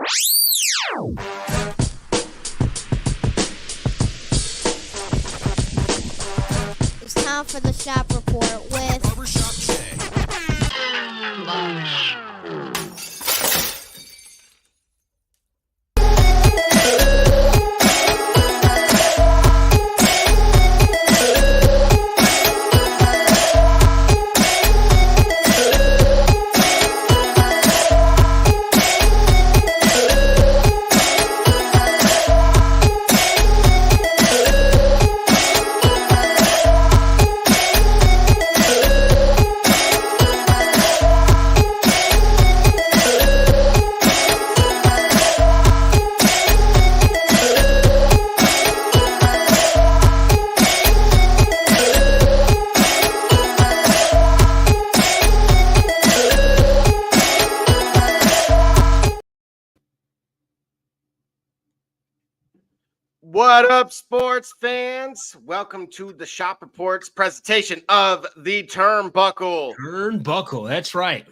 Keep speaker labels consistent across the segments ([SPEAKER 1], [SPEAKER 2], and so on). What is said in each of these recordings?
[SPEAKER 1] It's time for the shop report with
[SPEAKER 2] Barbershop J.
[SPEAKER 3] What up, sports fans? Welcome to the Shop Reports presentation of the Turnbuckle.
[SPEAKER 4] Turnbuckle, that's right.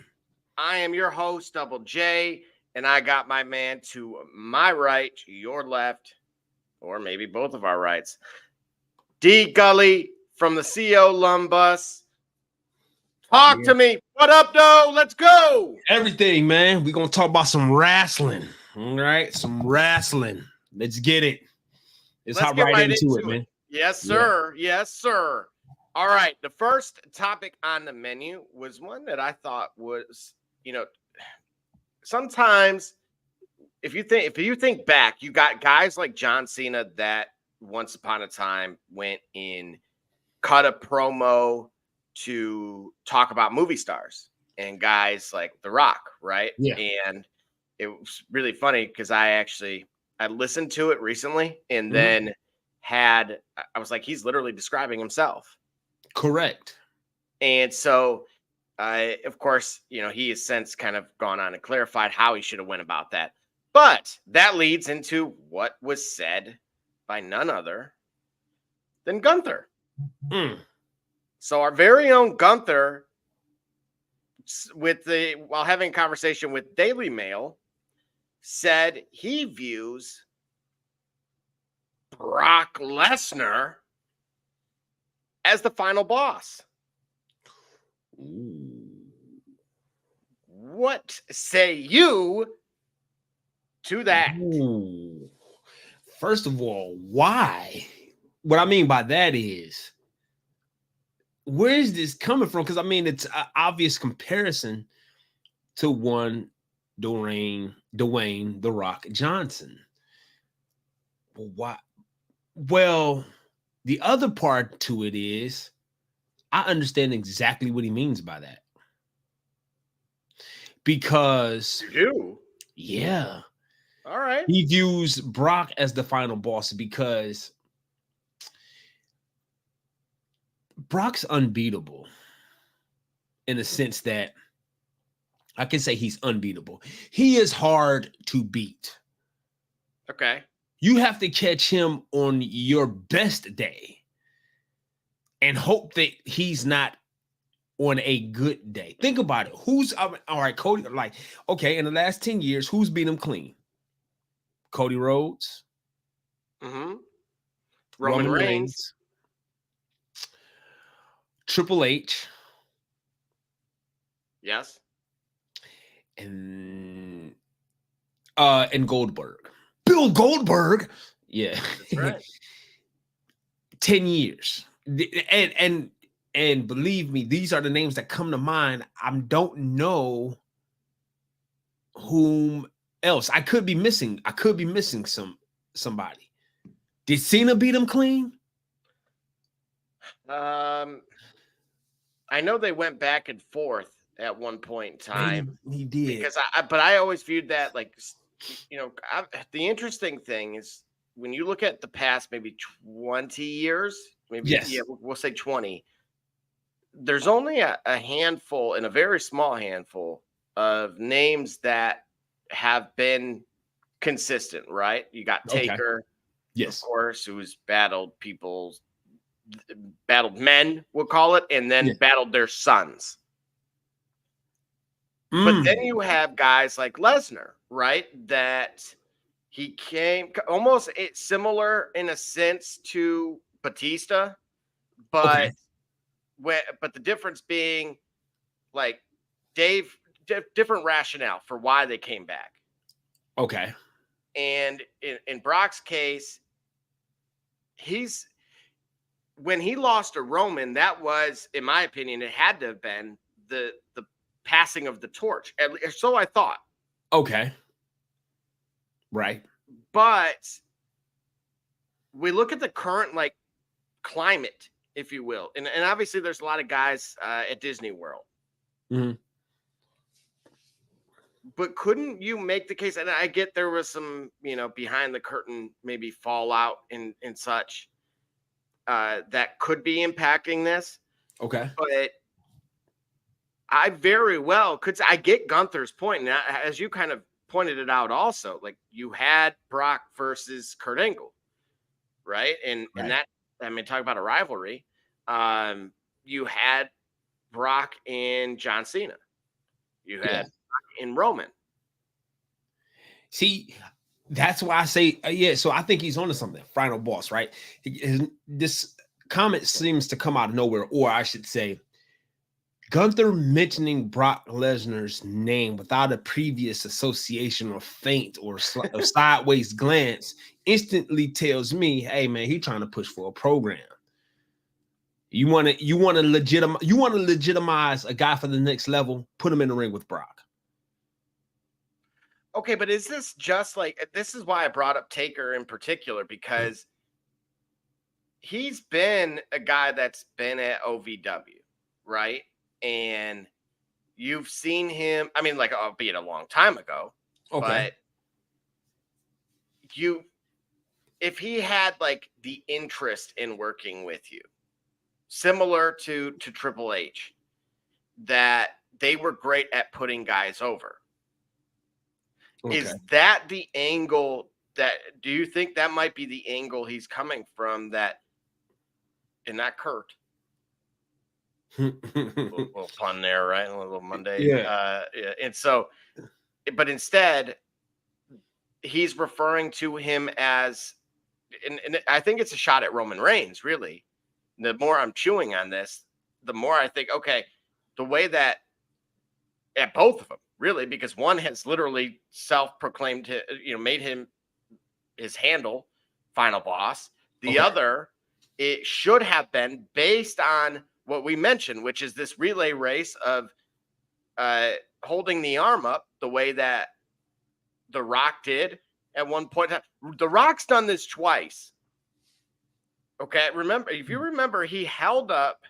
[SPEAKER 3] I am your host, Double J, and I got my man to my right, your left, or maybe both of our rights, D Gully from the CO Lumbus. Talk to me. What up, though? Let's go.
[SPEAKER 4] Everything, man. We're going to talk about some wrestling. All right, some wrestling. Let's get it. Let's hop right into it, man.
[SPEAKER 3] Yes, sir. Yeah. Yes, sir. All right. The first topic on the menu was one that I thought was, sometimes if you think back, you got guys like John Cena that once upon a time went in, cut a promo to talk about movie stars, and guys like The Rock, right?
[SPEAKER 4] Yeah.
[SPEAKER 3] And it was really funny because I listened to it recently and then I was like, he's literally describing himself.
[SPEAKER 4] Correct.
[SPEAKER 3] And so, of course, he has since kind of gone on and clarified how he should have went about that. But that leads into what was said by none other than Gunther. So our very own Gunther, while having a conversation with Daily Mail, said he views Brock Lesnar as the final boss.
[SPEAKER 4] Ooh.
[SPEAKER 3] What say you to that?
[SPEAKER 4] Ooh. First of all, why? What I mean by that is, where is this coming from? Because, I mean, it's an obvious comparison to one Dwayne The Rock Johnson. Well, why? Well, the other part to it is I understand exactly what he means by that. Because
[SPEAKER 3] You do?
[SPEAKER 4] yeah.
[SPEAKER 3] All right.
[SPEAKER 4] He views Brock as the final boss because Brock's unbeatable in the sense that I can say he's unbeatable. He is hard to beat.
[SPEAKER 3] Okay.
[SPEAKER 4] You have to catch him on your best day and hope that he's not on a good day. Think about it. All right, Cody, like, okay, in the last 10 years, who's beat him clean? Cody Rhodes.
[SPEAKER 3] Roman Reigns.
[SPEAKER 4] Triple H.
[SPEAKER 3] Yes.
[SPEAKER 4] And Goldberg. Bill Goldberg. Yeah.
[SPEAKER 3] That's right.
[SPEAKER 4] 10 years. And believe me, these are the names that come to mind. I don't know whom else. I could be missing somebody. Did Cena beat him clean?
[SPEAKER 3] I know they went back and forth at one point in time.
[SPEAKER 4] He did.
[SPEAKER 3] Because I always viewed that like, the interesting thing is when you look at the past maybe 20 years, maybe,
[SPEAKER 4] yes.
[SPEAKER 3] Yeah, we'll say 20, there's only a handful, and a very small handful, of names that have been consistent, right? You got Taker,
[SPEAKER 4] yes,
[SPEAKER 3] of course, who's battled men, we'll call it, and then battled their sons. But then you have guys like Lesnar, right? That he came almost similar in a sense to Batista, but but the difference being like Dave, different rationale for why they came back.
[SPEAKER 4] Okay.
[SPEAKER 3] And in Brock's case, when he lost to Roman, that was, in my opinion, it had to have been the passing of the torch. So I thought.
[SPEAKER 4] Okay. Right.
[SPEAKER 3] But we look at the current climate, if you will, and obviously there's a lot of guys at Disney World.
[SPEAKER 4] Mm-hmm.
[SPEAKER 3] But couldn't you make the case? And I get there was some, behind the curtain maybe fallout and such that could be impacting this.
[SPEAKER 4] Okay.
[SPEAKER 3] But I very well could. I get Gunther's point, and as you kind of pointed it out, also like you had Brock versus Kurt Angle, right? And that, I mean, talk about a rivalry. You had Brock and John Cena. You had Brock and Roman.
[SPEAKER 4] See, that's why I say, so I think he's onto something. Final boss, right? This comment seems to come out of nowhere, or I should say, Gunther mentioning Brock Lesnar's name without a previous association or feint or sideways glance instantly tells me, hey man, he's trying to push for a program. You want to legitimize a guy for the next level, put him in the ring with Brock.
[SPEAKER 3] Okay, but is this just this is why I brought up Taker in particular, because he's been a guy that's been at OVW, right? And you've seen him, I mean, albeit a long time ago, but if he had the interest in working with you, similar to Triple H, that they were great at putting guys over. Okay. Is that the angle do you think that might be the angle he's coming from, that, and not Kurt? little pun there, right? A little Monday. Yeah. And so, but instead, he's referring to him as, and I think it's a shot at Roman Reigns, really. The more I'm chewing on this, the more I think, okay, the way that at both of them, really, because one has literally self-proclaimed, made him his handle final boss. The other, it should have been based on what we mentioned, which is this relay race of holding the arm up the way that The Rock did at one point. The Rock's done this twice. Okay, if you remember, he held up,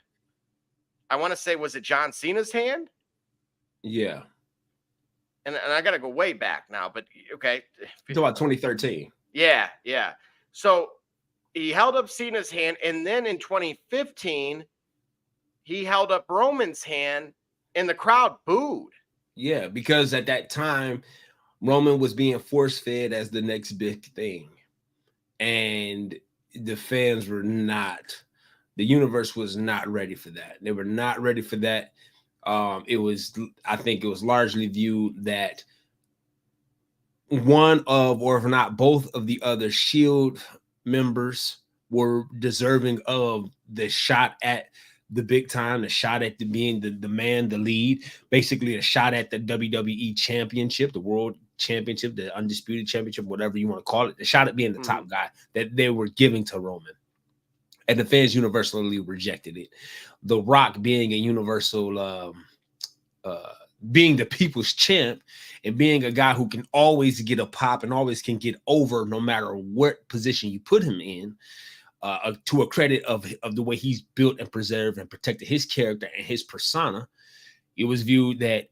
[SPEAKER 3] I want to say, was it John Cena's hand?
[SPEAKER 4] Yeah.
[SPEAKER 3] And I got to go way back now, but okay.
[SPEAKER 4] It's about 2013.
[SPEAKER 3] Yeah. So he held up Cena's hand, and then in 2015, he held up Roman's hand, and the crowd booed.
[SPEAKER 4] Yeah, because at that time, Roman was being force-fed as the next big thing. And the fans were not, the universe was not ready for that. They were not ready for that. I think it was largely viewed that one of, or if not both of the other Shield members were deserving of the shot at the big time, the shot at being the man, the lead, basically a shot at the WWE championship, the world championship, the undisputed championship, whatever you want to call it, the shot at being the top guy that they were giving to Roman. And the fans universally rejected it. The Rock being a universal, being the people's champ and being a guy who can always get a pop and always can get over no matter what position you put him in, to a credit of the way he's built and preserved and protected his character and his persona. It was viewed that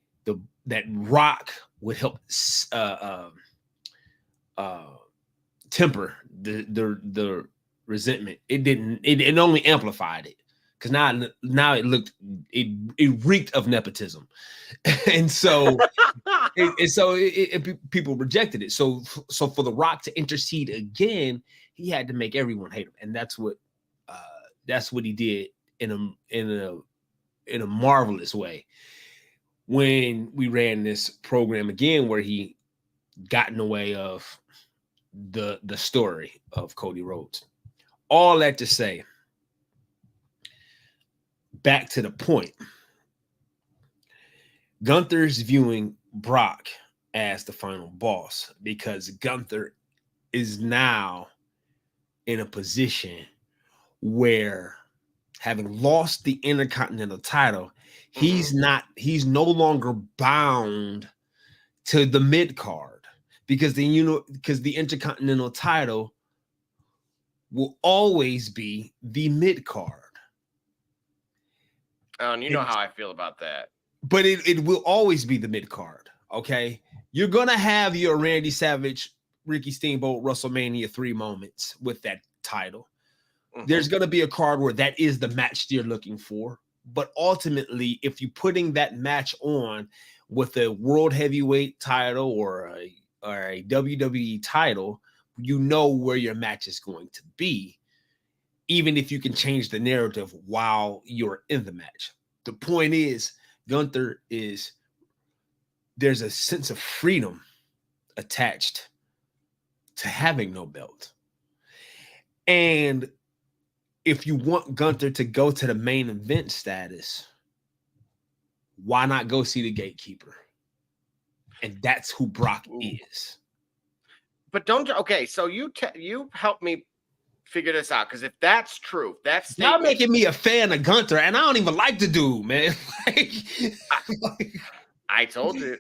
[SPEAKER 4] that Rock would help temper the resentment. It didn't. It only amplified it, because now it reeked of nepotism, and so people rejected it. So for The Rock to intercede again, he had to make everyone hate him, and that's what he did in a marvelous way. when we ran this program again where he got in the way of the story of Cody Rhodes. All that to say, back to the point, Gunther's viewing Brock as the final boss because Gunther is now in a position where, having lost the Intercontinental title, he's no longer bound to the mid card because the Intercontinental title will always be the mid card.
[SPEAKER 3] And you know how I feel about that.
[SPEAKER 4] But it will always be the mid card. Okay. You're gonna have your Randy Savage, Ricky Steamboat, WrestleMania 3 moments with that title. There's gonna be a card where that is the match you're looking for. But ultimately, if you're putting that match on with a world heavyweight title or a WWE title, you know where your match is going to be, even if you can change the narrative while you're in the match. The point is, there's a sense of freedom attached to having no belt. And if you want Gunther to go to the main event status, why not go see the gatekeeper? And that's who Brock is.
[SPEAKER 3] But so you help me figure this out, because if that's true, that's
[SPEAKER 4] not making me a fan of Gunther, and I don't even like the dude, man.
[SPEAKER 3] I told you.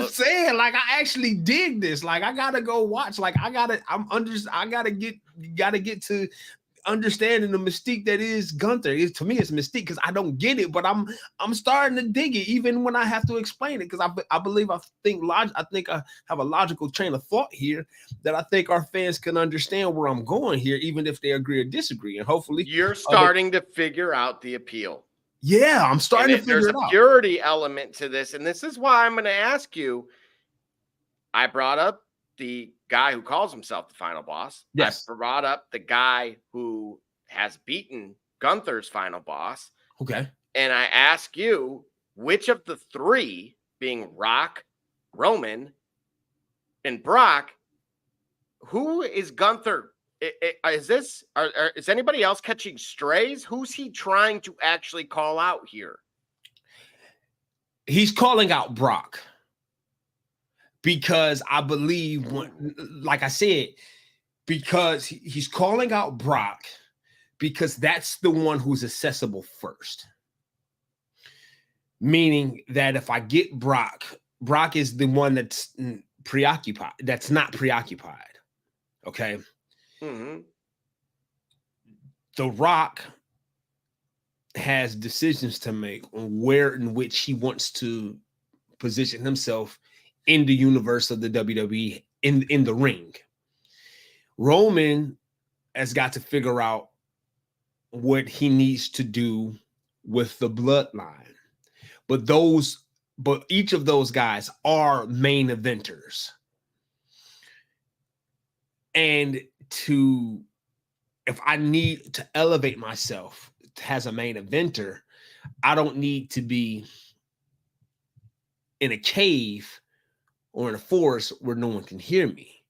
[SPEAKER 4] Saying, like, I actually dig this. Like, I gotta go watch. Like, I gotta get to understanding the mystique that is Gunther. To me, it's mystique because I don't get it, but I'm starting to dig it, even when I have to explain it. Because I think I have a logical train of thought here that I think our fans can understand where I'm going here, even if they agree or disagree. And hopefully,
[SPEAKER 3] you're starting to figure out the appeal.
[SPEAKER 4] Yeah, I'm starting to figure it out.
[SPEAKER 3] There's a purity element to this, and this is why I'm going to ask you. I brought up the guy who calls himself the final boss.
[SPEAKER 4] Yes.
[SPEAKER 3] I brought up the guy who has beaten Gunther's final boss.
[SPEAKER 4] Okay.
[SPEAKER 3] And I ask you, which of the three, being Rock, Roman, and Brock, who is Gunther? Is anybody else catching strays? Who's he trying to actually call out here?
[SPEAKER 4] He's calling out Brock because I believe, like I said, because he's calling out Brock because that's the one who's accessible first. Meaning that if I get Brock is the one that's preoccupied, that's not preoccupied. Okay.
[SPEAKER 3] Mm-hmm.
[SPEAKER 4] The Rock has decisions to make on where in which he wants to position himself in the universe of the WWE in the ring. Roman has got to figure out what he needs to do with the bloodline. But each of those guys are main eventers. And if I need to elevate myself as a main eventer, I don't need to be in a cave or in a forest where no one can hear me.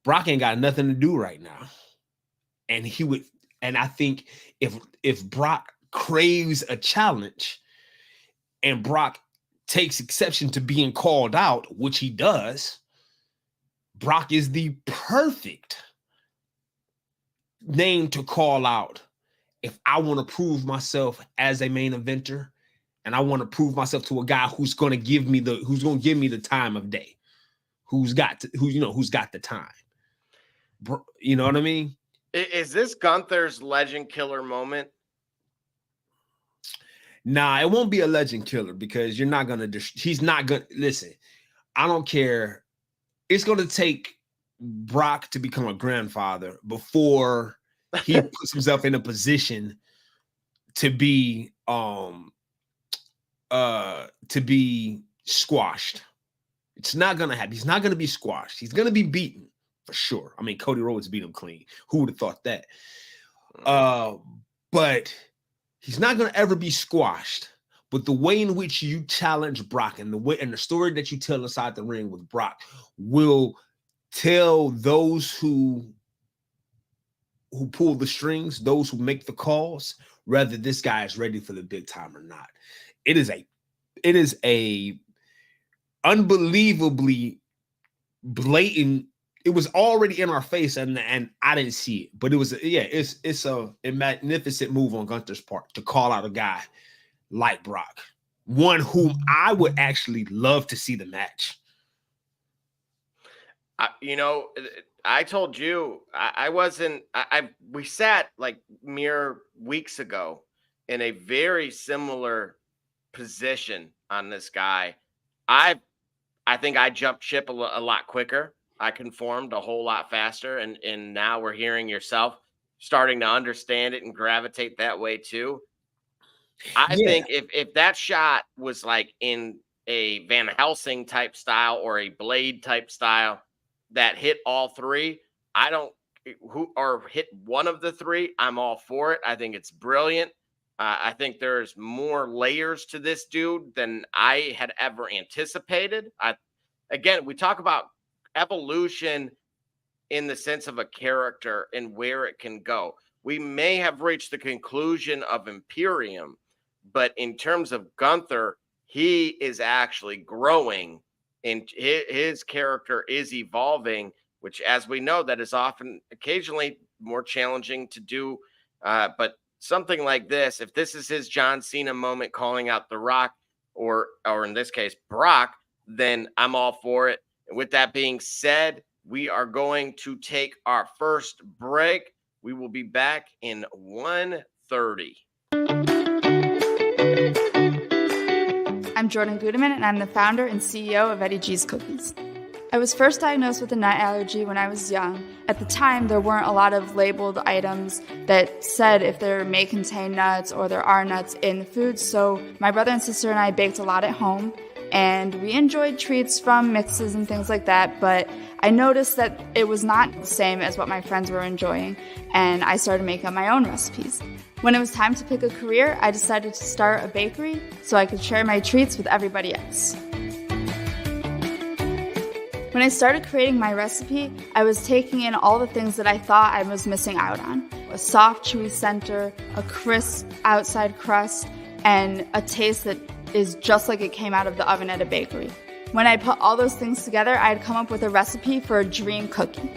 [SPEAKER 4] Brock ain't got nothing to do right now. And I think if Brock craves a challenge and Brock takes exception to being called out, which he does, Brock is the perfect name to call out if I want to prove myself as a main eventer and I want to prove myself to a guy who's going to give me the time of day, who's got the time. You know what I mean?
[SPEAKER 3] Is this Gunther's legend killer moment?
[SPEAKER 4] Nah, it won't be a legend killer because he's not going to listen. I don't care. It's going to take Brock to become a grandfather before he puts himself in a position to be squashed. It's not going to happen. He's not going to be squashed. He's going to be beaten for sure. I mean, Cody Rhodes beat him clean. Who would have thought that? But he's not going to ever be squashed. but the way in which you challenge Brock and the story that you tell inside the ring with Brock will tell those who pull the strings, those who make the calls, whether this guy is ready for the big time or not. It is a unbelievably blatant. It was already in our face, and I didn't see it, but it's a magnificent move on Gunther's part to call out a guy like Brock, one whom I would actually love to see the match.
[SPEAKER 3] I told you we sat like mere weeks ago in a very similar position on this guy. I think I jumped ship a lot quicker. I conformed a whole lot faster, and now we're hearing yourself starting to understand it and gravitate that way too. I think if that shot was like in a Van Helsing type style or a Blade type style that hit all three, hit one of the three, I'm all for it. I think it's brilliant. I think there's more layers to this dude than I had ever anticipated. Again, we talk about evolution in the sense of a character and where it can go. We may have reached the conclusion of Imperium, but in terms of Gunther, he is actually growing and his character is evolving, which, as we know, that is often occasionally more challenging to do. But something like this, if this is his John Cena moment calling out The Rock or in this case, Brock, then I'm all for it. And with that being said, we are going to take our first break. We will be back in 1:30.
[SPEAKER 2] I'm Jordan Gudeman, and I'm the founder and CEO of Eddie G's Cookies. I was first diagnosed with a nut allergy when I was young. At the time, there weren't a lot of labeled items that said if there may contain nuts or there are nuts in the food, so my brother and sister and I baked a lot at home, and we enjoyed treats from mixes and things like that, but I noticed that it was not the same as what my friends were enjoying, and I started making up my own recipes. When it was time to pick a career, I decided to start a bakery so I could share my treats with everybody else. When I started creating my recipe, I was taking in all the things that I thought I was missing out on. A soft, chewy center, a crisp outside crust, and a taste that is just like it came out of the oven at a bakery. When I put all those things together, I had come up with a recipe for a dream cookie.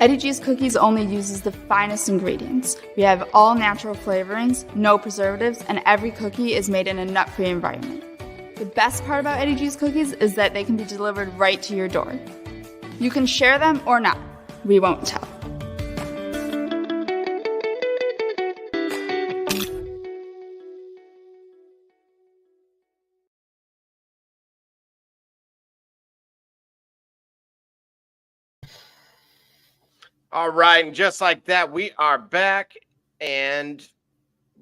[SPEAKER 2] Eddie G's Cookies only uses the finest ingredients. We have all natural flavorings, no preservatives, and every cookie is made in a nut-free environment. The best part about Eddie G's Cookies is that they can be delivered right to your door. You can share them or not. We won't tell.
[SPEAKER 3] All right, and just like that, we are back, and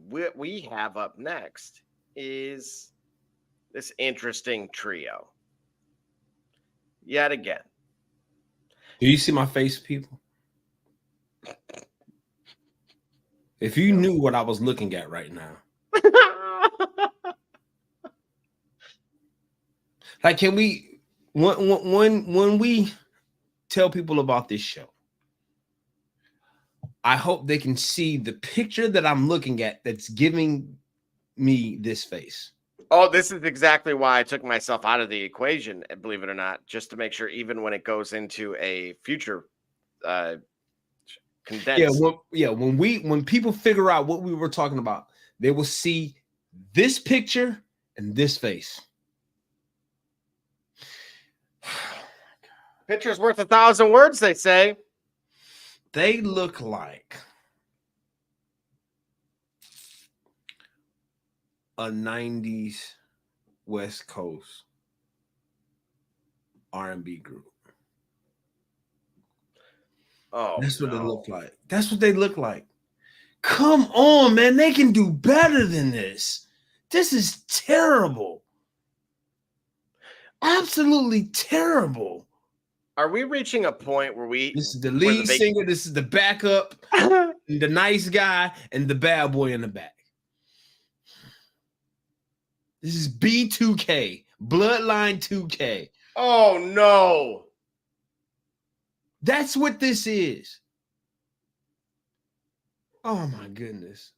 [SPEAKER 3] what we have up next is this interesting trio. Yet again.
[SPEAKER 4] Do you see my face, people? If you knew what I was looking at right now. Like, can we, when we tell people about this show, I hope they can see the picture that I'm looking at that's giving me this face.
[SPEAKER 3] Oh, this is exactly why I took myself out of the equation, believe it or not, just to make sure even when it goes into a future condensed.
[SPEAKER 4] When people figure out what we were talking about, they will see this picture and this face.
[SPEAKER 3] Picture's worth 1,000 words, they say.
[SPEAKER 4] They look like a 90s West Coast R&B group.
[SPEAKER 3] Oh,
[SPEAKER 4] that's what they look like. That's what they look like. Come on, man. They can do better than this. This is terrible. Absolutely terrible.
[SPEAKER 3] Are we reaching a point where
[SPEAKER 4] this is the lead singer, this is the backup, the nice guy, and the bad boy in the back? This is B2K, Bloodline 2K.
[SPEAKER 3] Oh no.
[SPEAKER 4] That's what this is. Oh my goodness.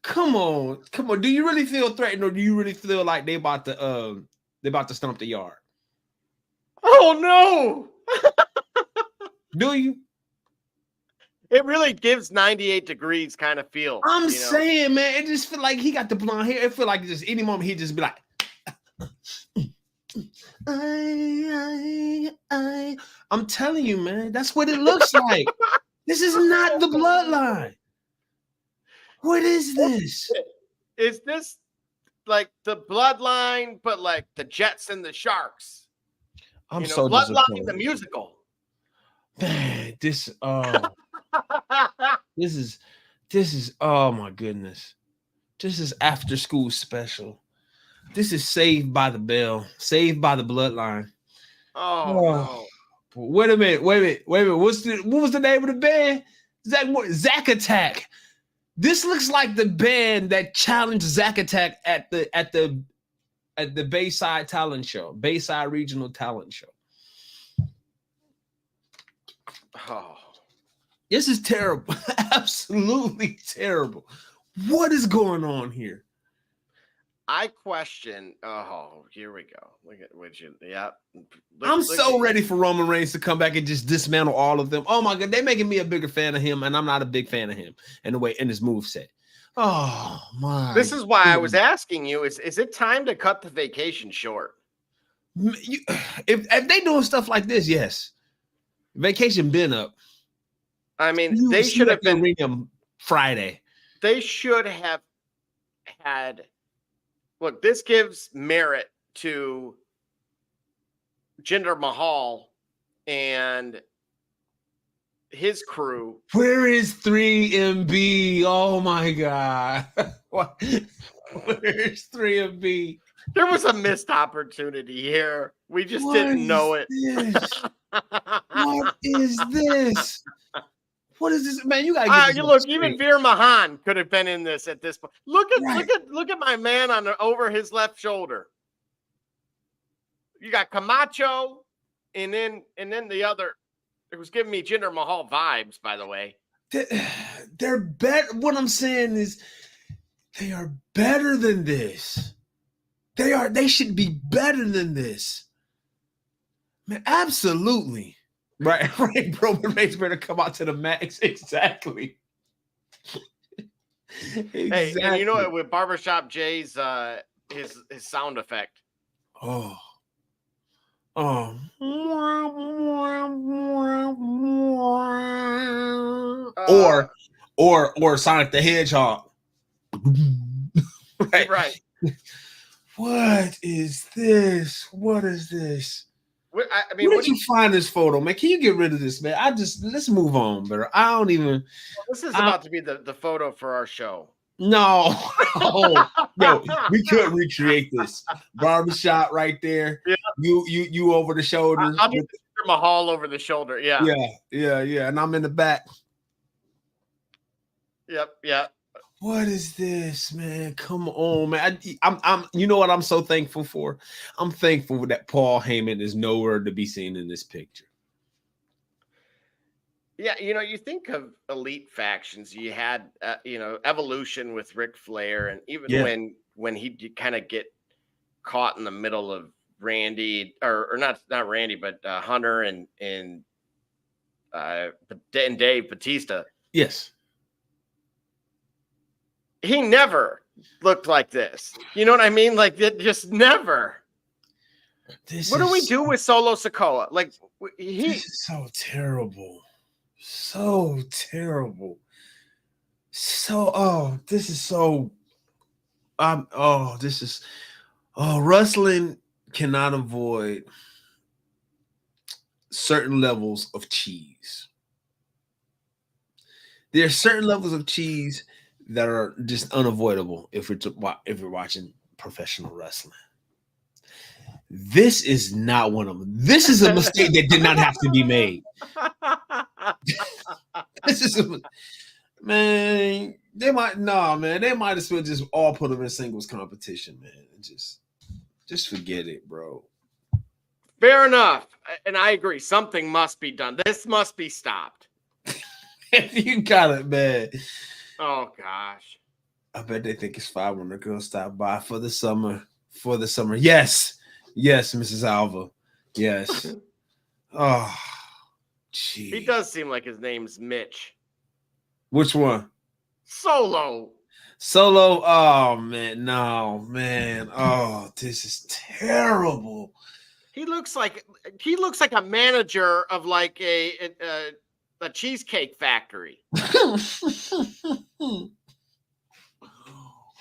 [SPEAKER 4] Come on. Do you really feel threatened, or do you really feel like they about to stump the yard?
[SPEAKER 3] Oh no.
[SPEAKER 4] Do you?
[SPEAKER 3] It really gives 98 degrees kind of feel.
[SPEAKER 4] I'm saying, man, it just feel like he got the blonde hair. It feel like just any moment he'd just be like, I'm telling you, man, that's what it looks like. This is not the bloodline. What is this?
[SPEAKER 3] Is this like the bloodline, but like the Jets and the Sharks?
[SPEAKER 4] I'm so
[SPEAKER 3] Bloodline
[SPEAKER 4] disappointed.
[SPEAKER 3] the musical.
[SPEAKER 4] Man, this is oh my goodness. This is after school special. This is Saved by the Bell, Saved by the Bloodline.
[SPEAKER 3] Oh no.
[SPEAKER 4] Wait a minute. What was the name of the band? Zack Attack. This looks like the band that challenged Zack Attack at the Bayside Talent Show, Bayside Regional Talent Show.
[SPEAKER 3] Oh.
[SPEAKER 4] This is terrible. Absolutely terrible. What is going on here?
[SPEAKER 3] I question. Oh, here we go. Look at what you. Yeah.
[SPEAKER 4] I'm so ready for Roman Reigns to come back and just dismantle all of them. Oh my God, they're making me a bigger fan of him, and I'm not a big fan of him in his moveset. Oh my!
[SPEAKER 3] This is why I was asking you: is it time to cut the vacation short?
[SPEAKER 4] If they doing stuff like this, yes. Vacation been up.
[SPEAKER 3] I mean, they should have been
[SPEAKER 4] Friday.
[SPEAKER 3] They should have had. Look, this gives merit to Jinder Mahal and his crew.
[SPEAKER 4] Where is 3MB? Oh my God. Where's 3MB?
[SPEAKER 3] There was a missed opportunity here. We just didn't know it.
[SPEAKER 4] What is this? What is this, man? You gotta get
[SPEAKER 3] look. Even Veer Mahan could have been in this at this point. Look at my man over his left shoulder. You got Camacho, and then the other. It was giving me Jinder Mahal vibes, by the way.
[SPEAKER 4] They're better. What I'm saying is, they are better than this. They should be better than this. Man, absolutely. Right, Roman Reigns better come out to the max. Exactly.
[SPEAKER 3] Hey, and you know what? With Barbershop Jay's his sound effect.
[SPEAKER 4] Or Sonic the Hedgehog.
[SPEAKER 3] Right.
[SPEAKER 4] What is this? What is this?
[SPEAKER 3] I mean,
[SPEAKER 4] where did you find this photo, man? Can you get rid of this, man? Let's move on, bro. I don't even.
[SPEAKER 3] This is about to be the photo for our show.
[SPEAKER 4] No, no, we couldn't recreate this. Barbershop right there.
[SPEAKER 3] Yeah.
[SPEAKER 4] You over the shoulder.
[SPEAKER 3] I'll be Mahal over the shoulder. Yeah.
[SPEAKER 4] Yeah. And I'm in the back.
[SPEAKER 3] Yep. Yeah.
[SPEAKER 4] What is this, man? Come on, man. I'm you know what I'm so thankful for? I'm thankful that Paul Heyman is nowhere to be seen in this picture.
[SPEAKER 3] Yeah, you think of elite factions. You had Evolution with Ric Flair, and even when he kind of get caught in the middle of Randy or not Randy, but Hunter and Dave Batista.
[SPEAKER 4] Yes.
[SPEAKER 3] He never looked like this. You know what I mean? Like, it just never. What do we do with Solo Sikoa? Like,
[SPEAKER 4] this is so terrible. So terrible. This is so. Wrestling cannot avoid certain levels of cheese. There are certain levels of cheese that are just unavoidable if you're watching professional wrestling. This is not one of them. This is a mistake that did not have to be made. Man, They might man. They might as well just all put them in singles competition, man. And just forget it, bro.
[SPEAKER 3] Fair enough. And I agree. Something must be done. This must be stopped.
[SPEAKER 4] You got it, man.
[SPEAKER 3] Oh gosh.
[SPEAKER 4] I bet they think it's fine when the girls stop by for the summer. Yes, Mrs. Alva. Yes. Oh, gee.
[SPEAKER 3] He does seem like his name's Mitch.
[SPEAKER 4] Which one?
[SPEAKER 3] Solo.
[SPEAKER 4] Oh man, no, man. Oh, this is terrible.
[SPEAKER 3] He looks like a manager of like a cheesecake factory.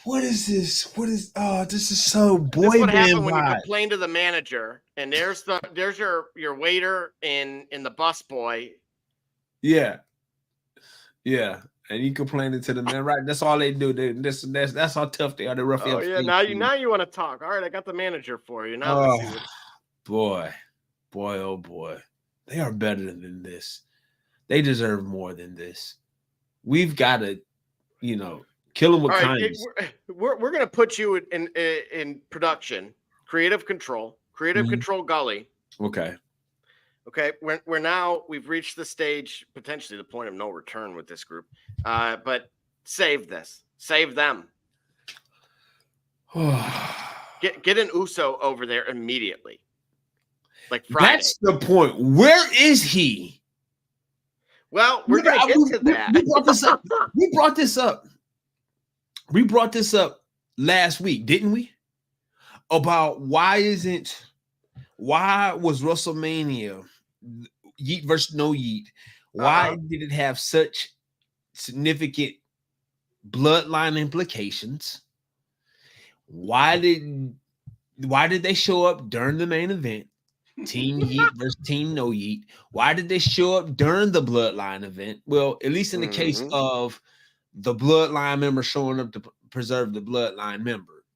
[SPEAKER 4] What is this? This is so boy
[SPEAKER 3] This is what
[SPEAKER 4] band
[SPEAKER 3] happened when you
[SPEAKER 4] vibe.
[SPEAKER 3] complain to the manager, and there's your waiter in the bus boy.
[SPEAKER 4] Yeah. And you complaining to the man, right? That's all they do. That's how tough they are. They rough.
[SPEAKER 3] Oh yeah, now you want to talk. All right, I got the manager for you. Now let's see
[SPEAKER 4] boy, oh boy, they are better than this. They deserve more than this. We've got to, kill them with kindness.
[SPEAKER 3] We're gonna put you in production, creative control gully. Okay, we've reached the stage, potentially the point of no return with this group. But save them. Get an Uso over there immediately. Like Friday.
[SPEAKER 4] That's the point. Where is he?
[SPEAKER 3] Well, we're gonna get to that.
[SPEAKER 4] We brought this up last week, didn't we? About why was WrestleMania Yeet versus No Yeet? Why did it have such significant bloodline implications? Why did they show up during the main event? Team Yeet versus Team No Yeet. Why did they show up during the bloodline event? Well, at least in the case of the bloodline member showing up to preserve the bloodline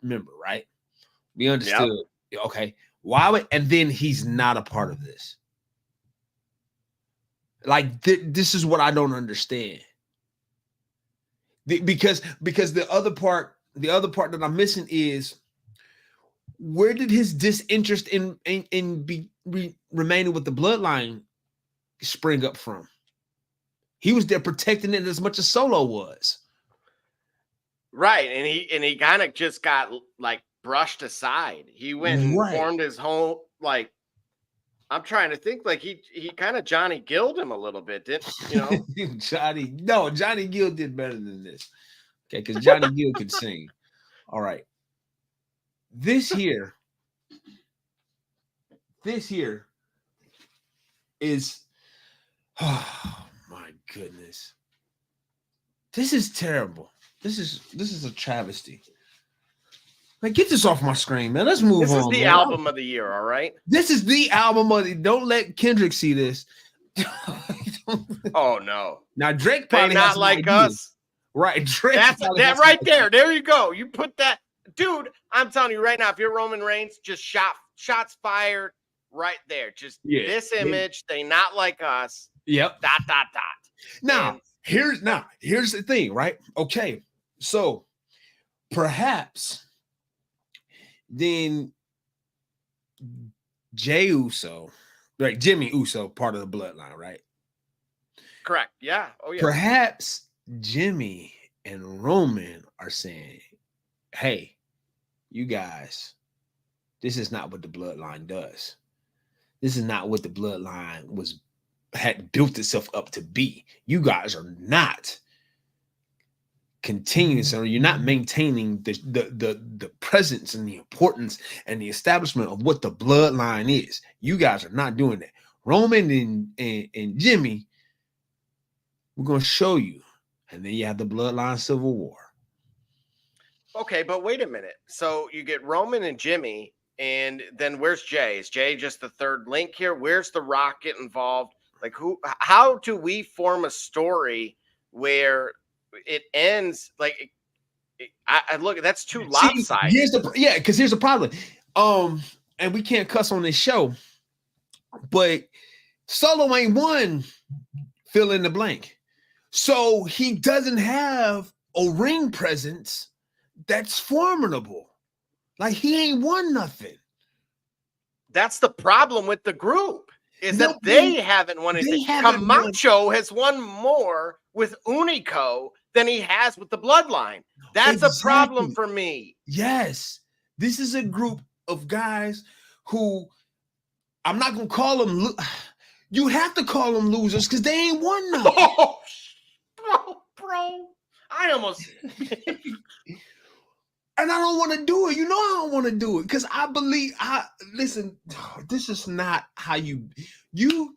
[SPEAKER 4] member, right? We understood. Yep. Okay. And then he's not a part of this. Like this is what I don't understand. Because the other part that I'm missing is, where did his disinterest in remaining with the bloodline spring up from? He was there protecting it as much as Solo was.
[SPEAKER 3] Right, and he kind of just got like brushed aside. He went and formed his whole I'm trying to think, like he kind of Johnny Gilled him a little bit, didn't
[SPEAKER 4] Johnny Gill did better than this. Okay, because Johnny Gill could sing. All right. This here is, oh my goodness. This is terrible. This is a travesty. Like, get this off my screen, man. Let's move on.
[SPEAKER 3] This is the album of the year, all right?
[SPEAKER 4] This is the album of the. Don't let Kendrick see this.
[SPEAKER 3] Oh no.
[SPEAKER 4] Now Drake probably
[SPEAKER 3] not like us.
[SPEAKER 4] Right. Drake.
[SPEAKER 3] That's that right there. There you go. You put that. Dude, I'm telling you right now, if you're Roman Reigns, just shots fired right there. Just this image, they not like us.
[SPEAKER 4] Yep. ... Now,
[SPEAKER 3] And
[SPEAKER 4] here's the thing, right? Okay. So perhaps then Jey Uso, right? Jimmy Uso, part of the bloodline, right?
[SPEAKER 3] Correct. Yeah. Oh yeah.
[SPEAKER 4] Perhaps Jimmy and Roman are saying, hey, you guys, this is not what the bloodline does. This is not what the bloodline had built itself up to be. You guys are not continuing, so you're not maintaining the presence and the importance and the establishment of what the bloodline is. You guys are not doing that. Roman and Jimmy, we're going to show you. And then you have the bloodline civil war.
[SPEAKER 3] Okay, but wait a minute. So you get Roman and Jimmy, and then where's Jay? Is Jay just the third link here? Where's The Rock get involved? Like, how do we form a story where it ends like I look, that's too lopsided.
[SPEAKER 4] Because here's the problem. And we can't cuss on this show, but Solo ain't won fill in the blank. So he doesn't have a ring presence that's formidable. Like, he ain't won nothing.
[SPEAKER 3] That's the problem with the group, is
[SPEAKER 4] No,
[SPEAKER 3] that they haven't won
[SPEAKER 4] they
[SPEAKER 3] anything.
[SPEAKER 4] haven't won.
[SPEAKER 3] Camacho has won more with Unico than he has with the Bloodline. That's a problem
[SPEAKER 4] Exactly.
[SPEAKER 3] for me.
[SPEAKER 4] Yes. This is a group of guys who, I'm not going to call them, you have to call them losers because they ain't won nothing.
[SPEAKER 3] Oh, bro. I almost...
[SPEAKER 4] And I don't want to do it. You know I don't want to do it because I believe, listen, this is not how you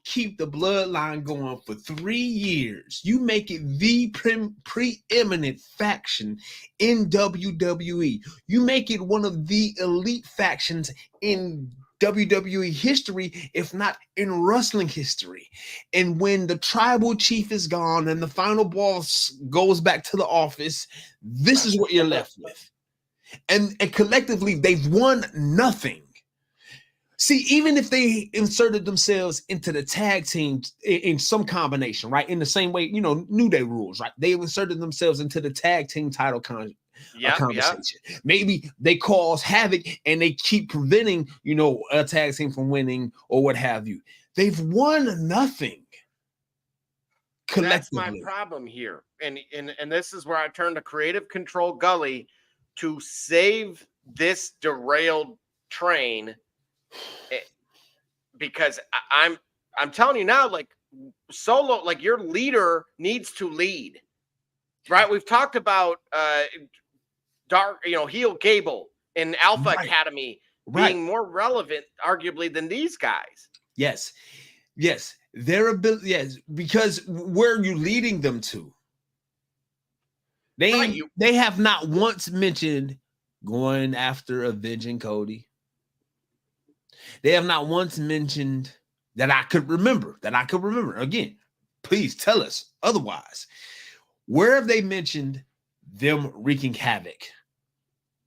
[SPEAKER 4] keep the bloodline going for 3 years. You make it the preeminent faction in WWE. You make it one of the elite factions in WWE history, if not in wrestling history. And when the tribal chief is gone and the final boss goes back to the office, this is what you're left with. And collectively, they've won nothing. See, even if they inserted themselves into the tag team in some combination, right? In the same way, New Day rules, right? They inserted themselves into the tag team title conversation. Maybe they cause havoc and they keep preventing, a tag team from winning or what have you. They've won nothing.
[SPEAKER 3] That's my problem here. And this is where I turn to Creative Control Gully to save this derailed train, because I'm telling you now, like, Solo, like, your leader needs to lead, right? We've talked about heel Gable in Alpha Academy being more relevant arguably than these guys.
[SPEAKER 4] Yes their ability, yes, because where are you leading them to? They have not once mentioned going after avenging Cody. They have not once mentioned that I could remember. Again, please tell us otherwise. Where have they mentioned them wreaking havoc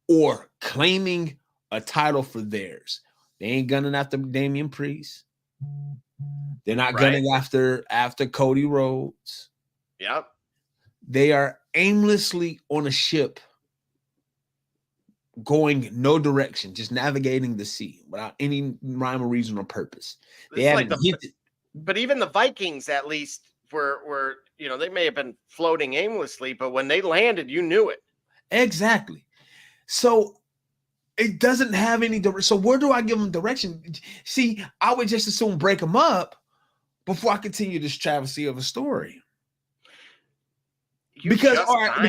[SPEAKER 4] or claiming a title for theirs? They ain't gunning after Damian Priest. They're not gunning after Cody Rhodes.
[SPEAKER 3] Yep.
[SPEAKER 4] They are aimlessly on a ship going no direction, just navigating the sea without any rhyme or reason or purpose. They haven't hinted.
[SPEAKER 3] But even the Vikings, at least, were they may have been floating aimlessly, but when they landed, you knew it.
[SPEAKER 4] Exactly. So it doesn't have any direction. So where do I give them direction? See, I would just as soon break them up before I continue this travesty of a story.
[SPEAKER 3] Because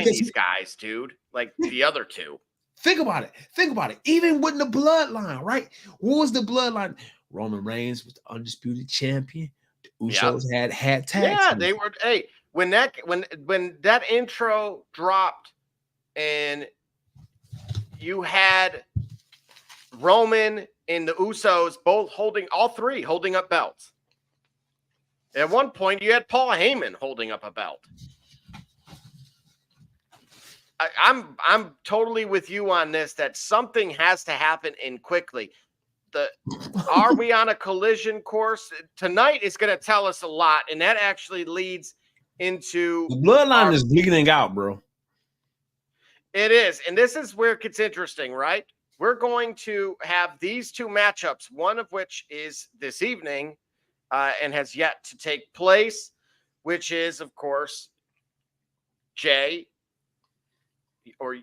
[SPEAKER 3] these guys, dude, like the other two.
[SPEAKER 4] Think about it. Even with the bloodline, right? What was the bloodline? Roman Reigns was the undisputed champion. The Usos had tag.
[SPEAKER 3] Yeah, they were. Hey, when that intro dropped, and you had Roman and the Usos both holding up belts. At one point, you had Paul Heyman holding up a belt. I'm totally with you on this, that something has to happen and quickly. Are we on a collision course? Tonight is going to tell us a lot, and that actually leads into...
[SPEAKER 4] The bloodline is bleeding out, bro.
[SPEAKER 3] It is, and this is where it gets interesting, right? We're going to have these two matchups, one of which is this evening and has yet to take place, which is, of course, Jay... or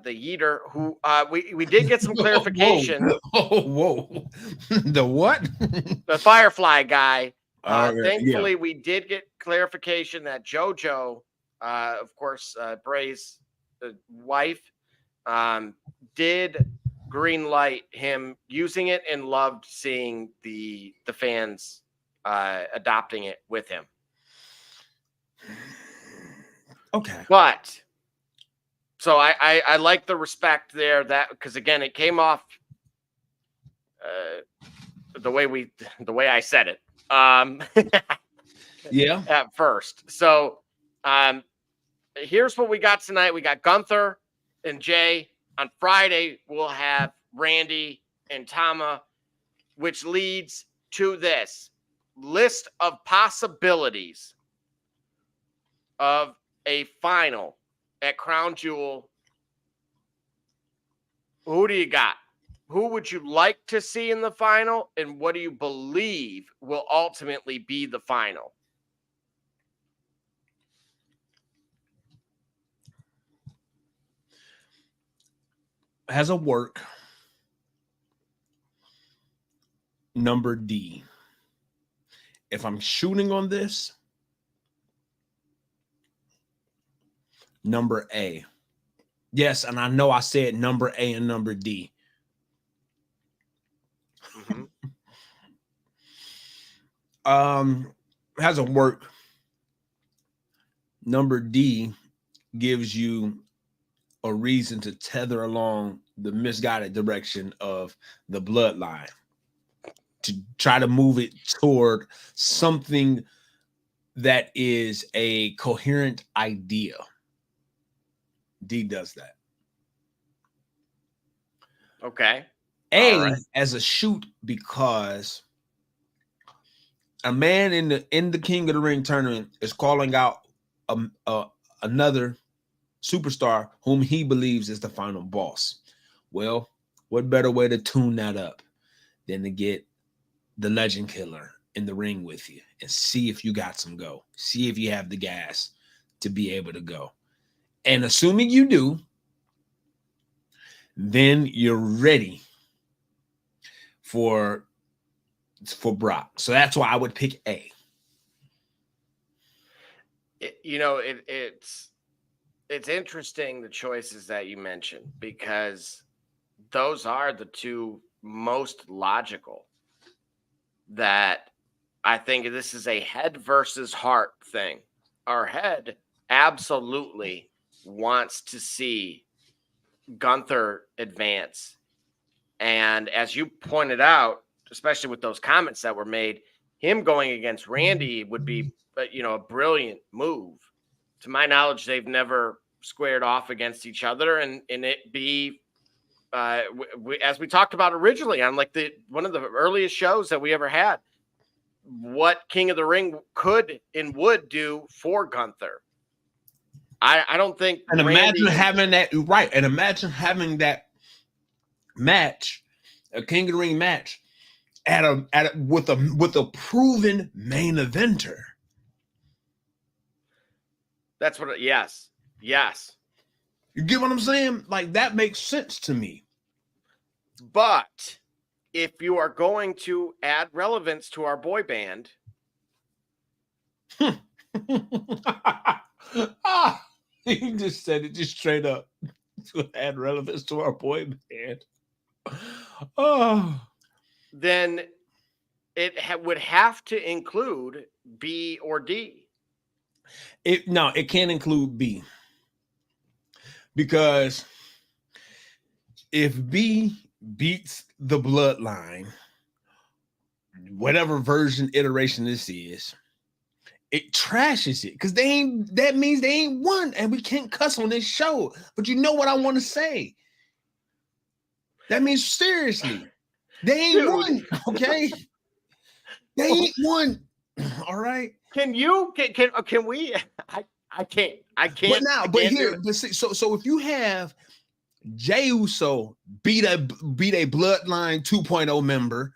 [SPEAKER 3] the Yeeter, who we did get some clarification.
[SPEAKER 4] Whoa. The what?
[SPEAKER 3] The Firefly guy. Thankfully, we did get clarification that JoJo, of course, Bray's wife, did green light him using it and loved seeing the fans adopting it with him.
[SPEAKER 4] Okay.
[SPEAKER 3] But... so I like the respect there, that because again it came off the way I said it at first. So here's what we got tonight. We got Gunther and Jay. On Friday we'll have Randy and Tama, which leads to this list of possibilities of a final at Crown Jewel, who do you got? Who would you like to see in the final, and what do you believe will ultimately be the final?
[SPEAKER 4] Has a work. Number D. If I'm shooting on this, number A. Yes, and I know I said number A and number D. Has a work. Number D gives you a reason to tether along the misguided direction of the bloodline, to try to move it toward something that is a coherent idea. D does that.
[SPEAKER 3] Okay.
[SPEAKER 4] A
[SPEAKER 3] right.
[SPEAKER 4] as a shoot, because a man in the King of the Ring tournament is calling out another superstar whom he believes is the final boss. Well, what better way to tune that up than to get the legend killer in the ring with you and see if you got some go, see if you have the gas to be able to go. And assuming you do, then you're ready for Brock. So that's why I would pick A.
[SPEAKER 3] It's interesting, the choices that you mentioned, because those are the two most logical. That I think this is a head versus heart thing. Our head absolutely wants to see Gunther advance. And as you pointed out, especially with those comments that were made, him going against Randy would be, a brilliant move. To my knowledge, they've never squared off against each other, and it be, as we talked about originally on like one of the earliest shows that we ever had, what King of the Ring could and would do for Gunther. I don't think.
[SPEAKER 4] And imagine having that right, and imagine having that match, a King of the Ring match, with a proven main eventer.
[SPEAKER 3] That's what. Yes.
[SPEAKER 4] You get what I'm saying? Like, that makes sense to me.
[SPEAKER 3] But if you are going to add relevance to our boy band,
[SPEAKER 4] he just said it just straight up, to add relevance to our boy band.
[SPEAKER 3] Then it would have to include B or D.
[SPEAKER 4] It can't include B, because if B beats the bloodline, whatever iteration this is, it trashes it, because that means they ain't won, and we can't cuss on this show. But you know what I want to say? That means seriously, they ain't won. Okay, they ain't won. All right.
[SPEAKER 3] Can we? I can't.
[SPEAKER 4] So if you have Jey Uso beat a bloodline 2.0 member,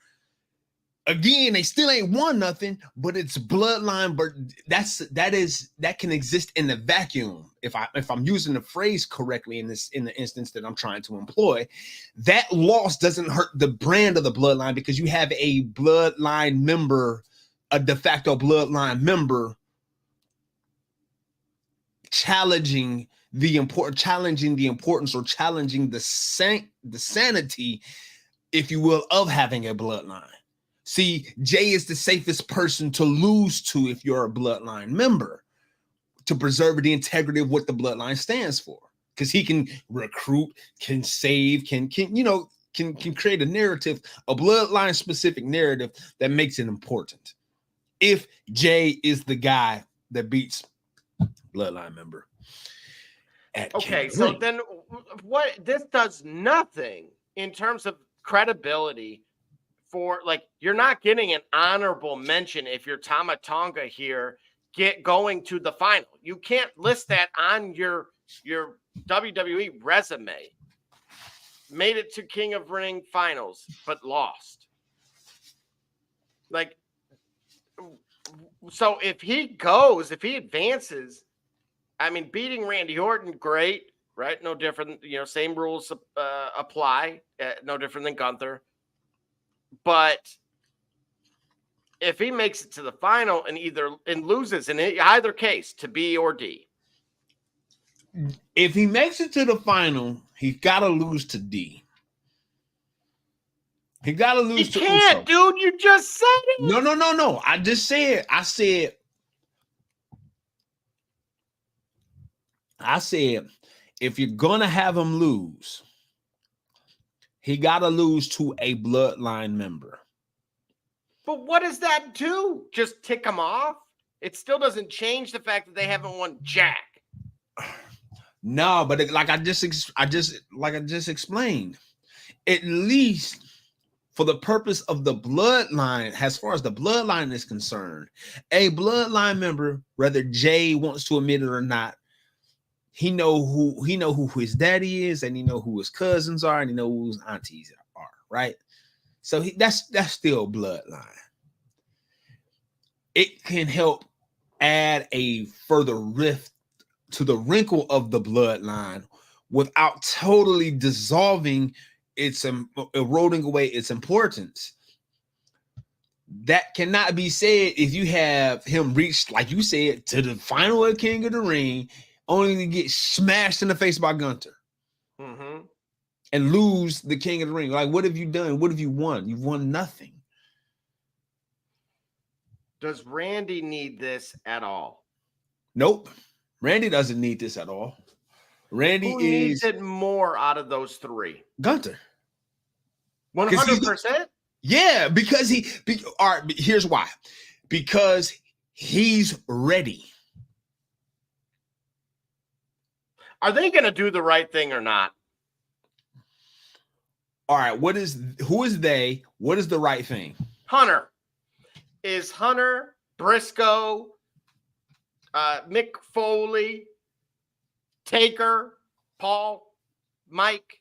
[SPEAKER 4] again, they still ain't won nothing, but it's bloodline. But that can exist in the vacuum. If I'm using the phrase correctly in the instance that I'm trying to employ, that loss doesn't hurt the brand of the bloodline, because you have a bloodline member, a de facto bloodline member, challenging the importance, or challenging the sanity, if you will, of having a bloodline. See, Jay is the safest person to lose to if you're a bloodline member, to preserve the integrity of what the bloodline stands for, because he can recruit, can save, can create a narrative, a bloodline specific narrative that makes it important. If Jay is the guy that beats bloodline member.
[SPEAKER 3] Okay, so then this does nothing in terms of credibility for, like, you're not getting an honorable mention if you're Tama Tonga here going to the final. You can't list that on your your WWE resume. Made it to King of Ring finals, but lost. Like, so if he advances, I mean, beating Randy Orton, great, right? No different, same rules apply, no different than Gunther. But if he makes it to the final and loses in either case to B or D.
[SPEAKER 4] If he makes it to the final, he's got to lose to D. He got to lose to
[SPEAKER 3] can't,
[SPEAKER 4] Uso.
[SPEAKER 3] dude. You just said it.
[SPEAKER 4] No. I said, if you're going to have him lose, he got to lose to a bloodline member.
[SPEAKER 3] But what does that do? Just tick him off? It still doesn't change the fact that they haven't won jack.
[SPEAKER 4] No, but like I just explained, at least for the purpose of the bloodline, as far as the bloodline is concerned, a bloodline member, whether Jay wants to admit it or not, he know who his daddy is, and he know who his cousins are, and he know who his aunties are, right? So that's still bloodline. It can help add a further rift to the wrinkle of the bloodline without totally dissolving eroding away its importance. That cannot be said if you have him reach, like you said, to the final of King of the Ring, only to get smashed in the face by Gunther and lose the King of the Ring. Like, what have you done? What have you won? You've won nothing.
[SPEAKER 3] Does Randy need this at all?
[SPEAKER 4] Nope. Randy doesn't need this at all. Randy
[SPEAKER 3] needs it more out of those three?
[SPEAKER 4] Gunther.
[SPEAKER 3] 100%?
[SPEAKER 4] Yeah, because all right, here's why. Because he's ready.
[SPEAKER 3] Are they going to do the right thing or not?
[SPEAKER 4] All right, who is they? What is the right thing?
[SPEAKER 3] Hunter. Is Hunter, Briscoe, Mick Foley, Taker, Paul, Mike,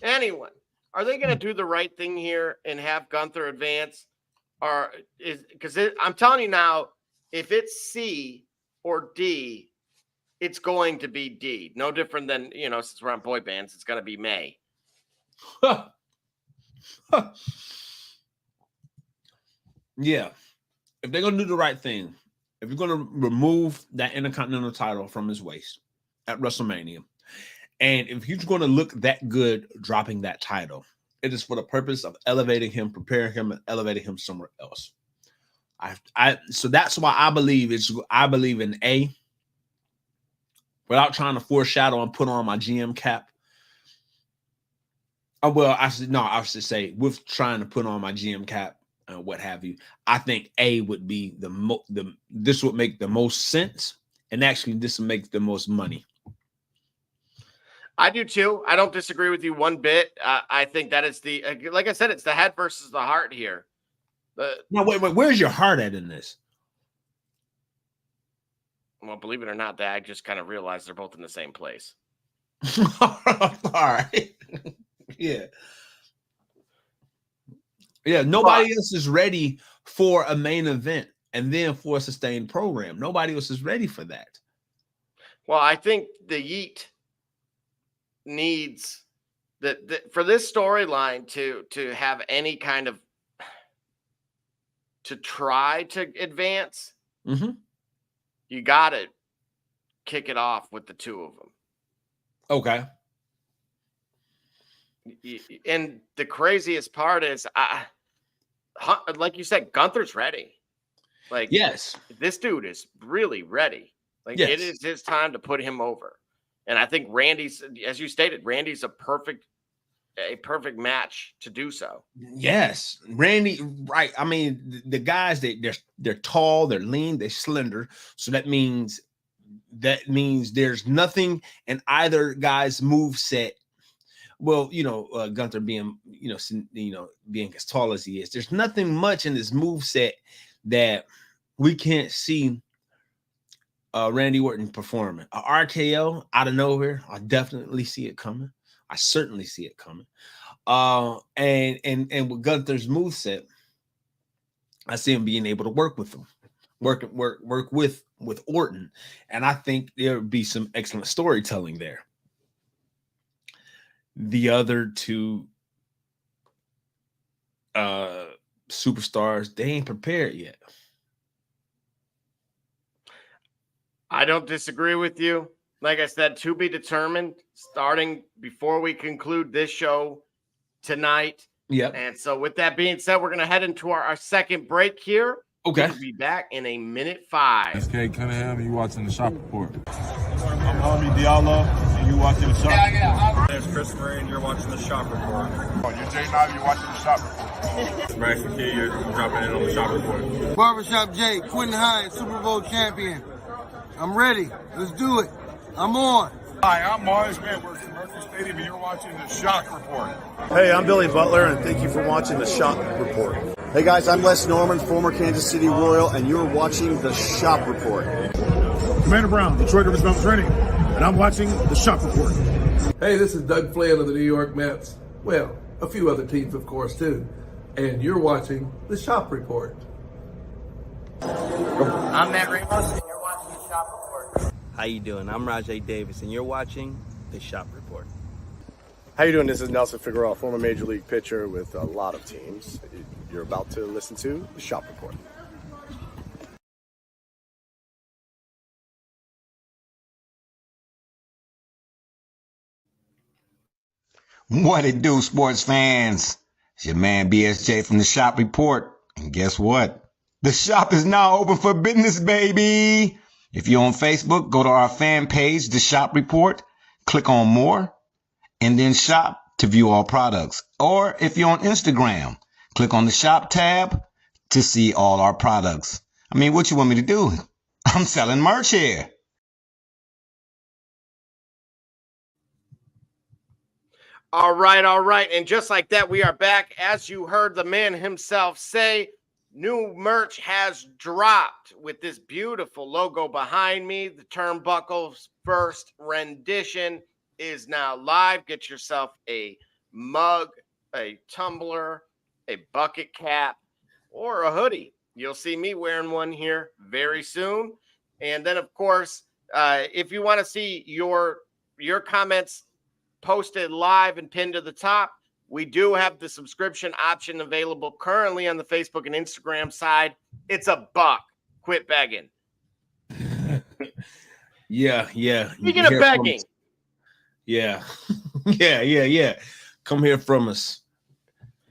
[SPEAKER 3] anyone? Are they going to do the right thing here and have Gunther advance? Or I'm telling you now, if it's C or D, it's going to be D. No different than, since we're on boy bands, it's going to be May.
[SPEAKER 4] Yeah. If they're going to do the right thing, if you're going to remove that Intercontinental title from his waist at WrestleMania, and if he's going to look that good dropping that title, it is for the purpose of elevating him, preparing him, and elevating him somewhere else. So that's why I believe in A, without trying to foreshadow and put on my GM cap. I should say with trying to put on my GM cap and what have you. I think A would be this would make the most sense, and actually this would make the most money.
[SPEAKER 3] I do too. I don't disagree with you one bit. I think that is like I said, it's the head versus the heart here.
[SPEAKER 4] No, wait, where's your heart at in this?
[SPEAKER 3] Well, believe it or not, I just kind of realized they're both in the same place.
[SPEAKER 4] All right. Yeah. Nobody else is ready for a main event and then for a sustained program. Nobody else is ready for that.
[SPEAKER 3] Well, I think the Yeet needs for this storyline to have any kind of to try to advance. You got to kick it off with the two of them.
[SPEAKER 4] Okay.
[SPEAKER 3] And the craziest part is, like you said, Gunther's ready. Like,
[SPEAKER 4] yes,
[SPEAKER 3] this dude is really ready. Like,
[SPEAKER 4] yes.
[SPEAKER 3] It is his time to put him over. And I think Randy's, as you stated, Randy's a perfect match to do so.
[SPEAKER 4] Yes, Randy. Right. I mean, the guys they're tall, they're lean, they're slender. So that means there's nothing in either guy's move set. Well, Gunther being being as tall as he is, there's nothing much in his move set that we can't see Randy Orton performing. A RKO out of nowhere. I definitely see it coming. I certainly see it coming. And with Gunther's moveset, I see him being able to work with him, work with Orton, and I think there would be some excellent storytelling there. The other two superstars, they ain't prepared yet.
[SPEAKER 3] I don't disagree with you. Like I said, to be determined, starting before we conclude this show tonight.
[SPEAKER 4] Yep.
[SPEAKER 3] And so with that being said, we're going to head into our second break here.
[SPEAKER 4] Okay.
[SPEAKER 3] We'll be back in a minute 5.
[SPEAKER 5] It's Kate Cunningham, you watching the Shop Report. I'm Homie Diallo, and you watching the Shop Report.
[SPEAKER 6] My name's Chris Murray, and you're watching the Shop Report.
[SPEAKER 5] Oh, you're Jay Knob, you're watching the Shop Report.
[SPEAKER 6] Max McKee, you're dropping in on the Shop Report.
[SPEAKER 7] Barbershop Jay, Quentin Hines, Super Bowl champion. I'm ready. Let's do it. I'm on.
[SPEAKER 5] Hi, I'm Mars Edwards from Mercury Stadium, and you're watching the Shock Report.
[SPEAKER 8] Hey, I'm Billy Butler, and thank you for watching the Shop Report. Hey guys, I'm Les Norman, former Kansas City Royal, and you're watching the Shop Report.
[SPEAKER 5] Commander Brown, Detroit Rivers Mountain Training, and I'm watching the Shop Report.
[SPEAKER 9] Hey, this is Doug Flynn of the New York Mets. Well, a few other teams, of course, too. And you're watching the Shop Report.
[SPEAKER 10] I'm Matt Ramos, and you're watching the Shop Report.
[SPEAKER 11] How you doing? I'm Rajay Davis, and you're watching the Shop Report.
[SPEAKER 8] How you doing? This is Nelson Figueroa, former Major League pitcher with a lot of teams. You're about to listen to the Shop Report.
[SPEAKER 12] What it do, sports fans? It's your man BSJ from the Shop Report. And guess what? The shop is now open for business, baby. If you're on Facebook, go to our fan page, The Shop Report, click on more, and then shop to view all products. Or if you're on Instagram, click on the shop tab to see all our products. I mean, what you want me to do? I'm selling merch here.
[SPEAKER 3] All right. And just like that, we are back. As you heard the man himself say, new merch has dropped with this beautiful logo behind me. The Turnbuckle's first rendition is now live. Get yourself a mug, a tumbler, a bucket cap, or a hoodie. You'll see me wearing one here very soon. And then, of course, if you want to see your comments posted live and pinned to the top, we do have the subscription option available currently on the Facebook and Instagram side. It's $1. Quit begging.
[SPEAKER 4] Yeah.
[SPEAKER 3] Speaking of begging.
[SPEAKER 4] Yeah. Yeah. Come hear from us.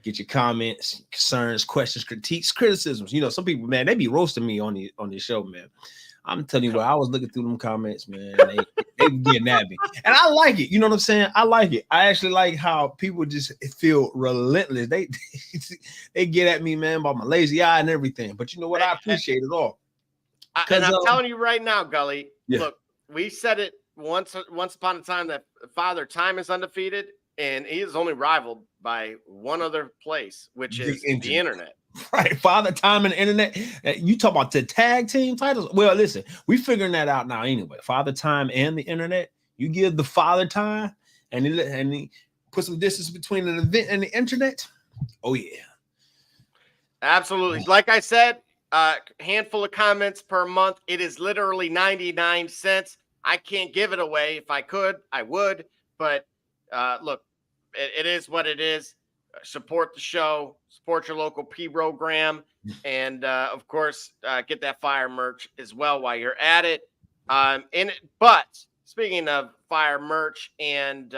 [SPEAKER 4] Get your comments, concerns, questions, critiques, criticisms. You know, some people, man, they be roasting me on this show, man. I'm telling you what, I was looking through them comments, man. They getting at me. And I like it. You know what I'm saying? I like it. I actually like how people just feel relentless. They get at me, man, about my lazy eye and everything. But you know what? I appreciate it all.
[SPEAKER 3] And I'm telling you right now, Gully,
[SPEAKER 4] yeah.
[SPEAKER 3] Look, we said it once upon a time that Father Time is undefeated, and he is only rivaled by one other place, which is the internet.
[SPEAKER 4] Right, Father Time and internet. You talk about the tag team titles. Well, listen, we figuring that out now anyway. Father Time and the internet. You give the Father Time, and he put some distance between an event and the internet. Oh yeah,
[SPEAKER 3] absolutely. Like I said, handful of comments per month. It is literally 99 cents. I can't give it away. If I could, I would. But look, it is what it is. Support the show, support your local P program, and of course, get that fire merch as well while you're at it. But speaking of fire merch and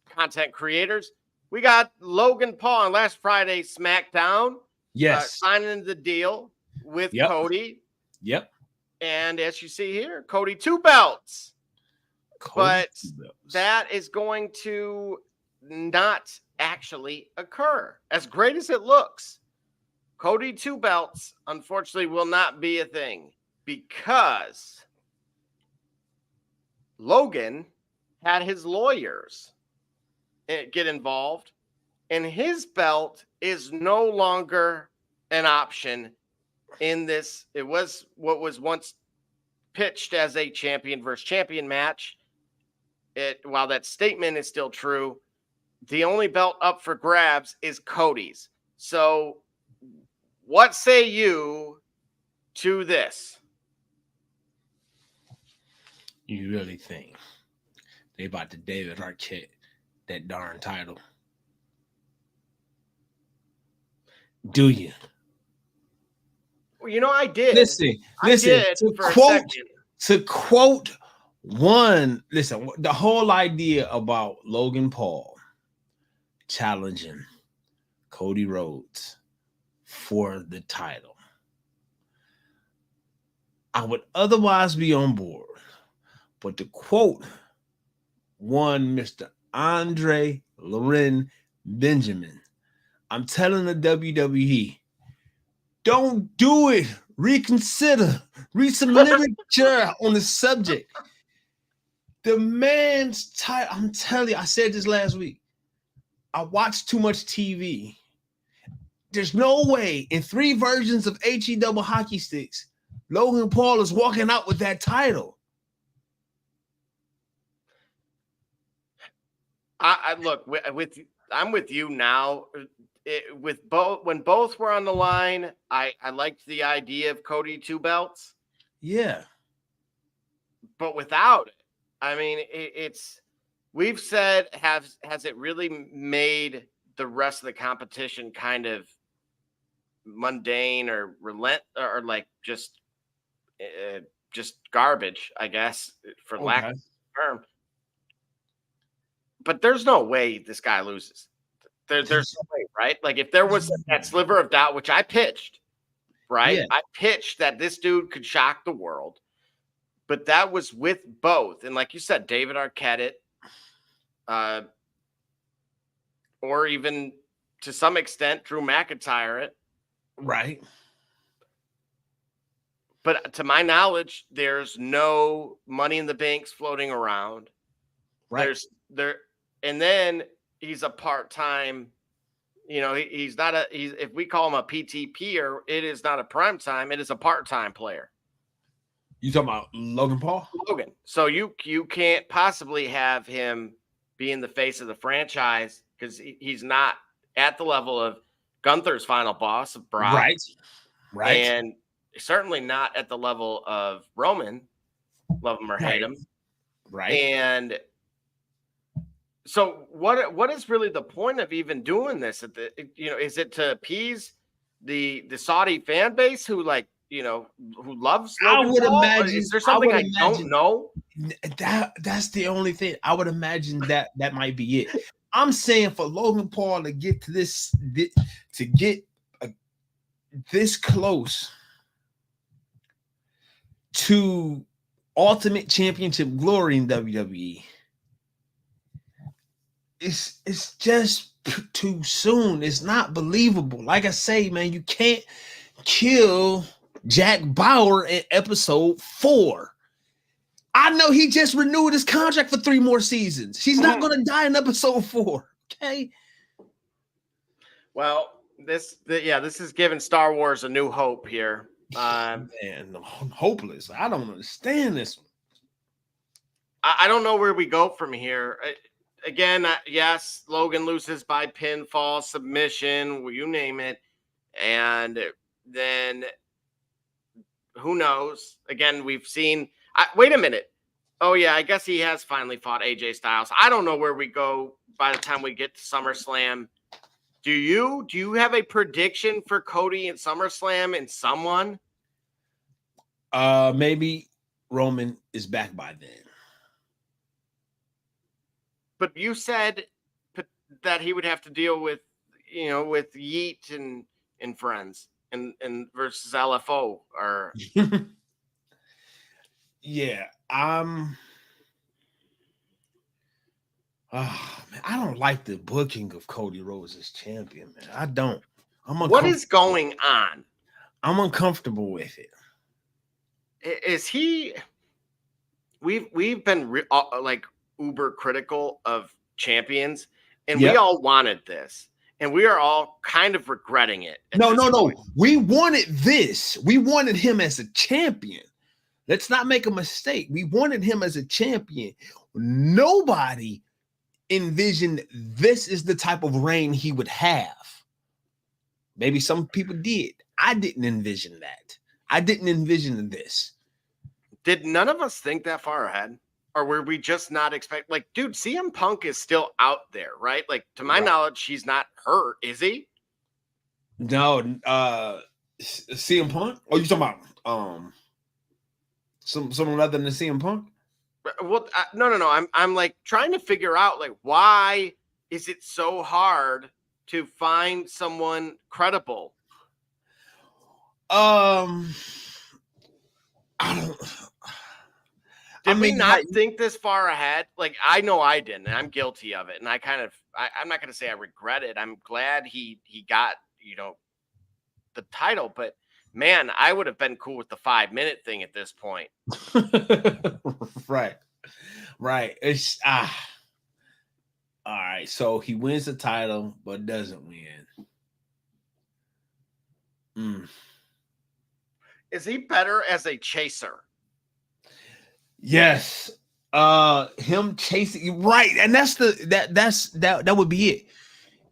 [SPEAKER 3] content creators, we got Logan Paul on last Friday's SmackDown.
[SPEAKER 4] Yes,
[SPEAKER 3] signing the deal with Cody.
[SPEAKER 4] Yep.
[SPEAKER 3] And as you see here, Cody 2 belts. That is going to not actually occur. As great as it looks, Cody 2 belts unfortunately will not be a thing because Logan had his lawyers get involved, and his belt is no longer an option in this. It was what was once pitched as a champion versus champion match. While that statement is still true, the only belt up for grabs is Cody's. So what say you to this?
[SPEAKER 4] You really think they about to David Arquette that darn title? Do you?
[SPEAKER 3] Well, you know, I did.
[SPEAKER 4] Listen. To quote one, listen, the whole idea about Logan Paul challenging Cody Rhodes for the title, I would otherwise be on board. But to quote one Mr. Andre Loren Benjamin, I'm telling the WWE, don't do it. Reconsider. Read some literature on the subject. The man's title, I'm telling you, I said this last week. I watched too much TV. There's no way in 3 versions of HE double hockey sticks, Logan Paul is walking out with that title.
[SPEAKER 3] I look I'm with you now. When both were on the line, I liked the idea of Cody 2 belts.
[SPEAKER 4] Yeah,
[SPEAKER 3] but without it, I mean, we've said, has it really made the rest of the competition kind of mundane or like just garbage, I guess, for lack of a term. But there's no way this guy loses. There's no way, right? Like if there was that sliver of doubt, which I pitched, right? Yeah. I pitched that this dude could shock the world, but that was with both. And like you said, David Arquette it, or even to some extent, Drew McIntyre it.
[SPEAKER 4] Right.
[SPEAKER 3] But to my knowledge, there's no Money in the Banks floating around.
[SPEAKER 4] Right.
[SPEAKER 3] And then he's a part-time, he's not if we call him a PTPer, it is not a prime time, it is a part-time player.
[SPEAKER 4] You talking about Logan Paul?
[SPEAKER 3] Logan. So you can't possibly have him being the face of the franchise because he's not at the level of Gunther's final boss of Brock.
[SPEAKER 4] Right.
[SPEAKER 3] And certainly not at the level of Roman, love him or hate him.
[SPEAKER 4] Right.
[SPEAKER 3] And so what is really the point of even doing this? Is it to appease the Saudi fan base who who loves Logan
[SPEAKER 4] I would
[SPEAKER 3] Paul?
[SPEAKER 4] imagine.
[SPEAKER 3] Is there something I don't know?
[SPEAKER 4] That's the only thing. I would imagine that might be it. I'm saying for Logan Paul to get to this, to get this close to Ultimate Championship glory in WWE, it's just too soon. It's not believable. Like I say, man, you can't kill Jack Bauer in episode 4. I know he just renewed his contract for 3 more seasons. He's not going to die in episode 4. Okay.
[SPEAKER 3] Well, this is giving Star Wars a new hope here.
[SPEAKER 4] Man, I'm hopeless. I don't understand this one.
[SPEAKER 3] I don't know where we go from here. Again, yes, Logan loses by pinfall, submission, you name it. And then who knows? Again, we've seen wait a minute. Oh, yeah, I guess he has finally fought AJ Styles. I don't know where we go by the time we get to SummerSlam. Do you have a prediction for Cody in SummerSlam and someone?
[SPEAKER 4] Maybe Roman is back by then. But
[SPEAKER 3] you said that he would have to deal with, with Yeet and friends and versus LFO or.
[SPEAKER 4] Yeah, man, I don't like the booking of Cody Rhodes as champion, man. I don't.
[SPEAKER 3] What is going on?
[SPEAKER 4] I'm uncomfortable with it.
[SPEAKER 3] Is he? We've been uber critical of champions, and we all wanted this, and we are all kind of regretting it.
[SPEAKER 4] No. We wanted this. We wanted him as a champion. Let's not make a mistake. We wanted him as a champion. Nobody envisioned this is the type of reign he would have. Maybe some people did. I didn't envision that. I didn't envision this.
[SPEAKER 3] Did none of us think that far ahead? Or were we just not expect? Like, dude, CM Punk is still out there, right? Like, to my knowledge, he's not hurt, is he?
[SPEAKER 4] No, CM Punk? Oh, you talking about someone other than CM Punk?
[SPEAKER 3] Well, no. I'm like trying to figure out, like, why is it so hard to find someone credible?
[SPEAKER 4] I don't.
[SPEAKER 3] Did we not think this far ahead? Like, I know I didn't, and I'm guilty of it. And I'm not going to say I regret it. I'm glad he got, the title, but man, I would have been cool with the 5-minute thing at this point.
[SPEAKER 4] Right. It's all right. So he wins the title, but doesn't win.
[SPEAKER 3] Is he better as a chaser?
[SPEAKER 4] Yes. Him chasing, right. And that would be it.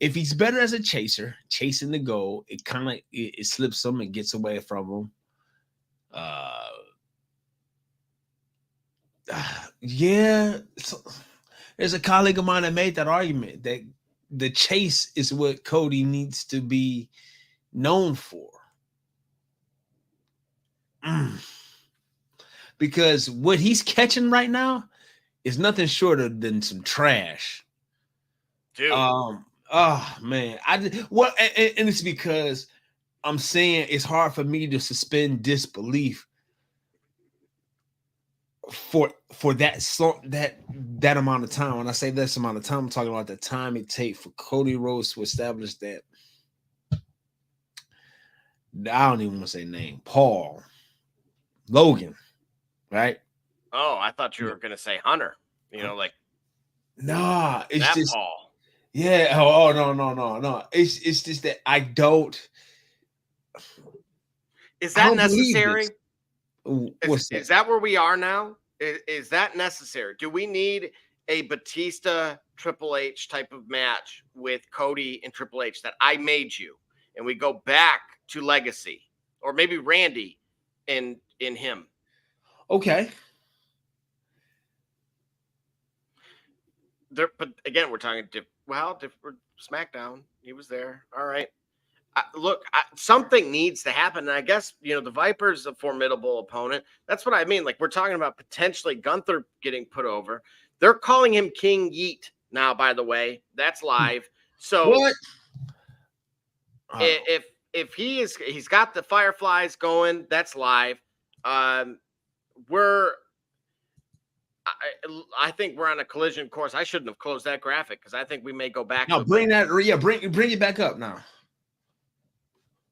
[SPEAKER 4] If he's better as a chaser, chasing the goal, it kind of it slips him and gets away from him. Yeah. So, there's a colleague of mine that made that argument that the chase is what Cody needs to be known for. Because what he's catching right now is nothing shorter than some trash.
[SPEAKER 3] Dude.
[SPEAKER 4] Oh man, and it's because I'm saying it's hard for me to suspend disbelief for that amount of time. When I say this amount of time, I'm talking about the time it takes for Cody Rhodes to establish that. I don't even want to say name. Logan, right?
[SPEAKER 3] Oh, I thought you were going to say Hunter. Like,
[SPEAKER 4] nah, it's
[SPEAKER 3] that
[SPEAKER 4] just
[SPEAKER 3] Paul.
[SPEAKER 4] Yeah. Oh no. It's just that I don't.
[SPEAKER 3] Is that necessary?
[SPEAKER 4] Is
[SPEAKER 3] that where we are now? Is that necessary? Do we need a Batista Triple H type of match with Cody and Triple H that I made you, and we go back to Legacy, or maybe Randy and in him?
[SPEAKER 4] Okay.
[SPEAKER 3] But again, we're talking different SmackDown. He was there. All right. Look, something needs to happen. And I guess, the Viper's a formidable opponent. That's what I mean. Like, we're talking about potentially Gunther getting put over. They're calling him King Yeet now, by the way. That's live. So
[SPEAKER 4] what?
[SPEAKER 3] If he's got the Fireflies going, that's live. I think we're on a collision course. I shouldn't have closed that graphic because I think we may go back.
[SPEAKER 4] No, bring it back up now.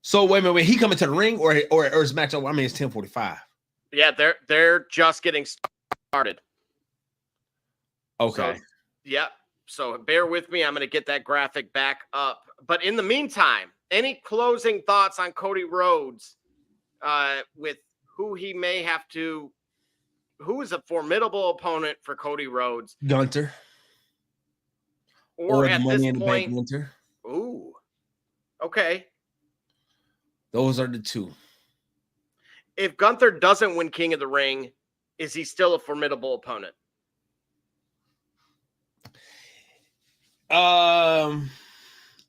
[SPEAKER 4] So wait a minute, he coming to the ring or is match over? I mean, it's 10:45.
[SPEAKER 3] Yeah, they're just getting started.
[SPEAKER 4] Okay.
[SPEAKER 3] So bear with me. I'm going to get that graphic back up. But in the meantime, any closing thoughts on Cody Rhodes with who he may have to? Who is a formidable opponent for Cody Rhodes?
[SPEAKER 4] Gunther.
[SPEAKER 3] Or at this
[SPEAKER 4] point, Gunther.
[SPEAKER 3] Ooh. Okay.
[SPEAKER 4] Those are the two.
[SPEAKER 3] If Gunther doesn't win King of the Ring, is he still a formidable opponent?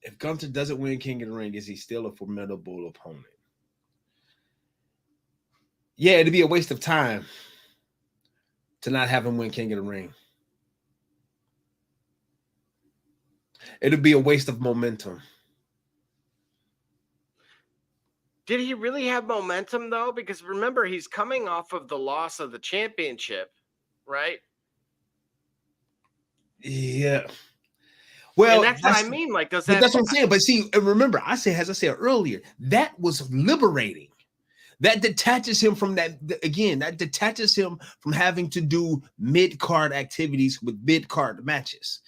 [SPEAKER 4] If Gunther doesn't win King of the Ring, is he still a formidable opponent? Yeah, it'd be a waste of time to not have him win King of the Ring. It'd be a waste of momentum.
[SPEAKER 3] Did he really have momentum, though? Because remember, he's coming off of the loss of the championship, right?
[SPEAKER 4] Yeah. Well,
[SPEAKER 3] and that's what I mean. Like, that's
[SPEAKER 4] what I'm saying. But see, remember, as I said earlier, that was liberating. That detaches him from that. Again, that detaches him from having to do mid-card activities with mid-card matches.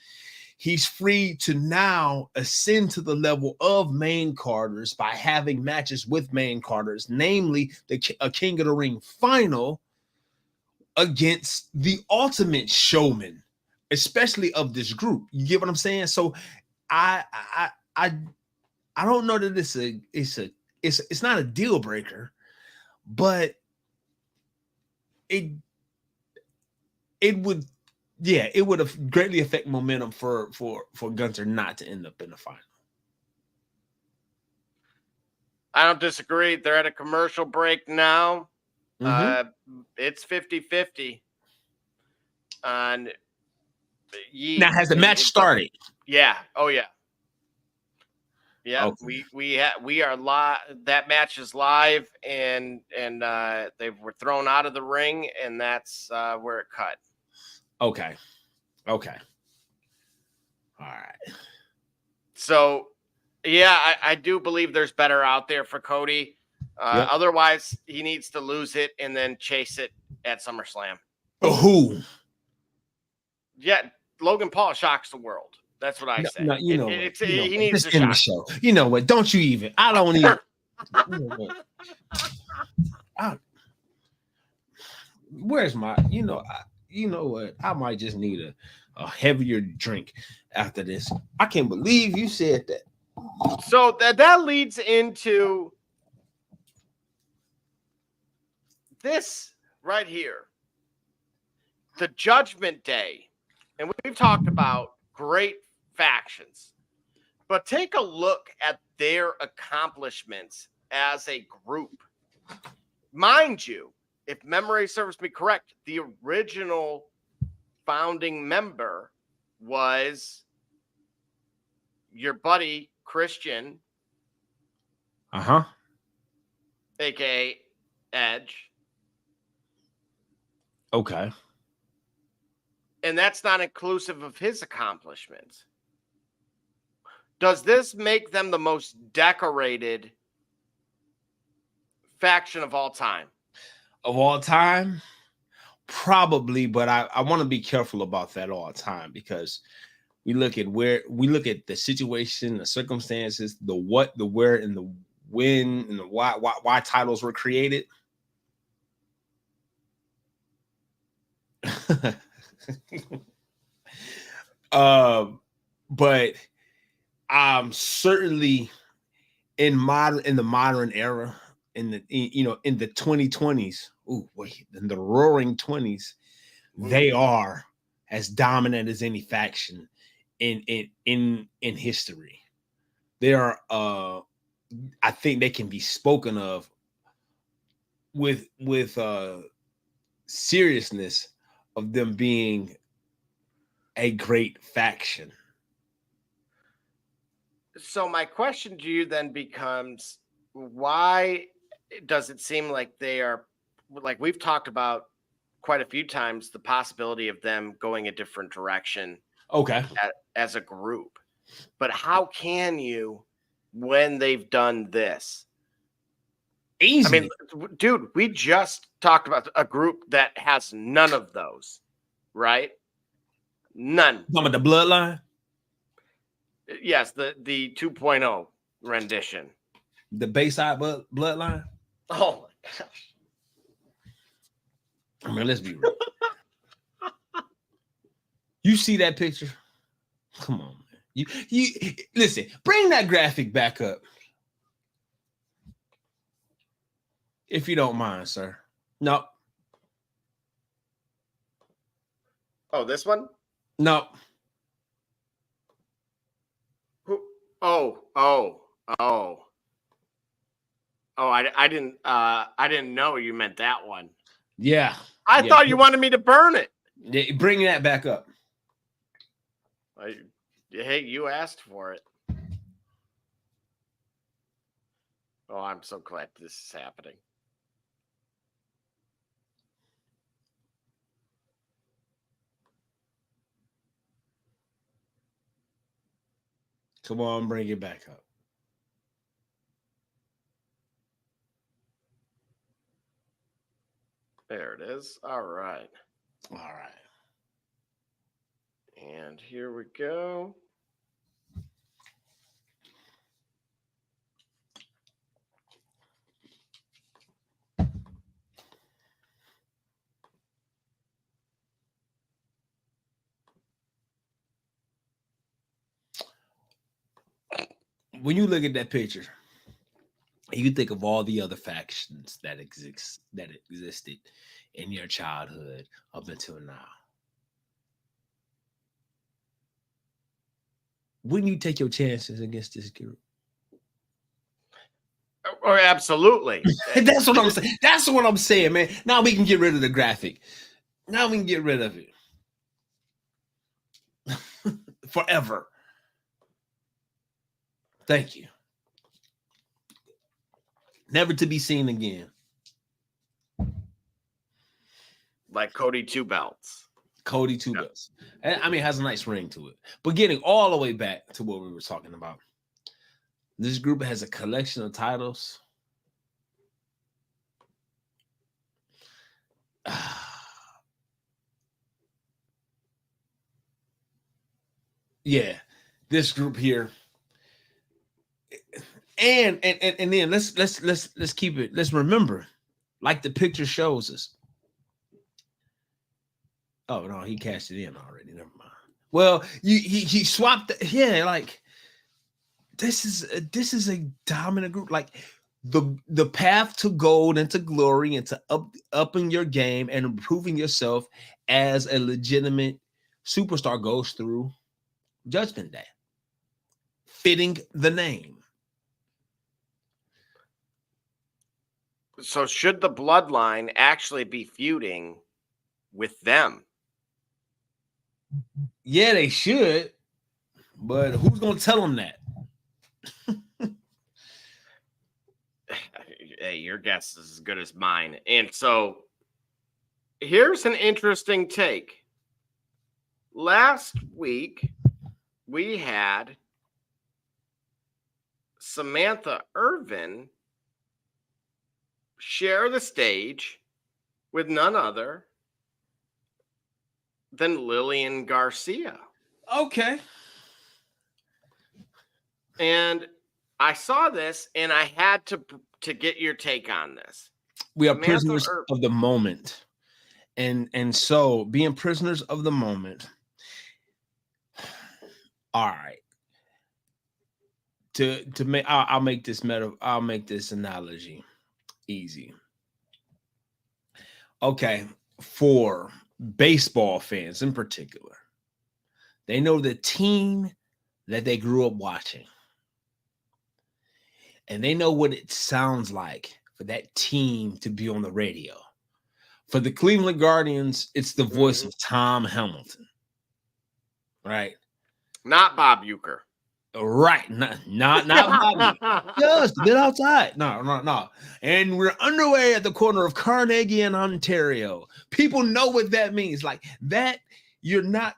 [SPEAKER 4] He's free to now ascend to the level of main carders by having matches with main carders, namely a King of the Ring final against the ultimate showman, especially of this group. You get what I'm saying? So I don't know that it's not a deal breaker, but it would have greatly affect momentum for Gunther not to end up in the final.
[SPEAKER 3] I don't disagree. They're at a commercial break now. It's 50-50. And
[SPEAKER 4] now, has the match started?
[SPEAKER 3] Yeah. Oh yeah. Yeah.
[SPEAKER 4] Okay.
[SPEAKER 3] We are live. That match is live, and they were thrown out of the ring, and that's where it cut.
[SPEAKER 4] Okay. All right.
[SPEAKER 3] So, yeah, I do believe there's better out there for Cody. Otherwise, he needs to lose it and then chase it at SummerSlam.
[SPEAKER 4] Who?
[SPEAKER 3] Yeah, Logan Paul shocks the world. That's what I say.
[SPEAKER 4] No,
[SPEAKER 3] he needs to
[SPEAKER 4] shock the show. You know what? Don't you even? I don't even. Where's my? You know what? I might just need a heavier drink after this. I can't believe you said that.
[SPEAKER 3] So that leads into this right here, the Judgment Day. And we've talked about great factions, but take a look at their accomplishments as a group. Mind you, if memory serves me correct, the original founding member was your buddy Christian, aka Edge.
[SPEAKER 4] Okay.
[SPEAKER 3] And that's not inclusive of his accomplishments. Does this make them the most decorated faction of all time?
[SPEAKER 4] Of all time? Probably, but I want to be careful about that all the time, because we look at the situation, the circumstances, the what, the where, and the when, and the why titles were created. But certainly in the modern era, in the in the 2020s, in the roaring 20s, they are as dominant as any faction in history. They are I think they can be spoken of with seriousness of them being a great faction.
[SPEAKER 3] So my question to you then becomes, why does it seem like they are, like we've talked about quite a few times, the possibility of them going a different direction as a group? But how can you when they've done this?
[SPEAKER 4] Easy.
[SPEAKER 3] I mean, dude, we just talked about a group that has none of those, right? None.
[SPEAKER 4] Talking about the bloodline?
[SPEAKER 3] Yes, the 2.0 rendition.
[SPEAKER 4] The Bayside bloodline?
[SPEAKER 3] Oh my gosh.
[SPEAKER 4] I mean, let's be real. You see that picture? Come on, man. You listen, bring that graphic back up. If you don't mind, sir. No.
[SPEAKER 3] Oh, this one?
[SPEAKER 4] No.
[SPEAKER 3] Who? Oh, I didn't know you meant that one.
[SPEAKER 4] Yeah.
[SPEAKER 3] I thought you wanted me to burn it.
[SPEAKER 4] Yeah, bring that back up.
[SPEAKER 3] Hey, you asked for it. Oh, I'm so glad this is happening.
[SPEAKER 4] Come on, bring it back up.
[SPEAKER 3] There it is. All right.
[SPEAKER 4] All right.
[SPEAKER 3] And here we go.
[SPEAKER 4] when you look at that picture, you think of all the other factions that existed in your childhood up until now. Wouldn't you take your chances against this group?
[SPEAKER 3] Or absolutely.
[SPEAKER 4] That's what I'm saying. That's what I'm saying, man. Now we can get rid of the graphic. Now we can get rid of it. Forever. Thank you. Never to be seen again.
[SPEAKER 3] Like Cody 2 belts.
[SPEAKER 4] Cody 2 belts. I mean, it has a nice ring to it. But getting all the way back to what we were talking about. This group has a collection of titles. Yeah, this group here. And then let's keep it. Let's remember, like the picture shows us. Oh no, he cashed it in already. Never mind. Well, he swapped. Yeah, like this is a dominant group. Like the path to gold and to glory and to upping your game and improving yourself as a legitimate superstar goes through Judgment Day, fitting the name.
[SPEAKER 3] So should the bloodline actually be feuding with them?
[SPEAKER 4] Yeah, they should. But who's going to tell them that?
[SPEAKER 3] Hey, your guess is as good as mine. And so here's an interesting take. Last week, we had Samantha Irvin share the stage with none other than Lillian Garcia.
[SPEAKER 4] Okay.
[SPEAKER 3] And I saw this and I had to get your take on this.
[SPEAKER 4] We are
[SPEAKER 3] Samantha
[SPEAKER 4] prisoners of the moment. And so being prisoners of the moment. All right. To make I'll make this I'll make this analogy easy. Okay, for baseball fans in particular, they know the team that they grew up watching. And they know what it sounds like for that team to be on the radio. For the Cleveland Guardians, it's the voice of Tom Hamilton. Right?
[SPEAKER 3] Not Bob Uecker.
[SPEAKER 4] Right. Not Bobby. Just a bit outside. No. And we're underway at the corner of Carnegie and Ontario. People know what that means. Like that, you're not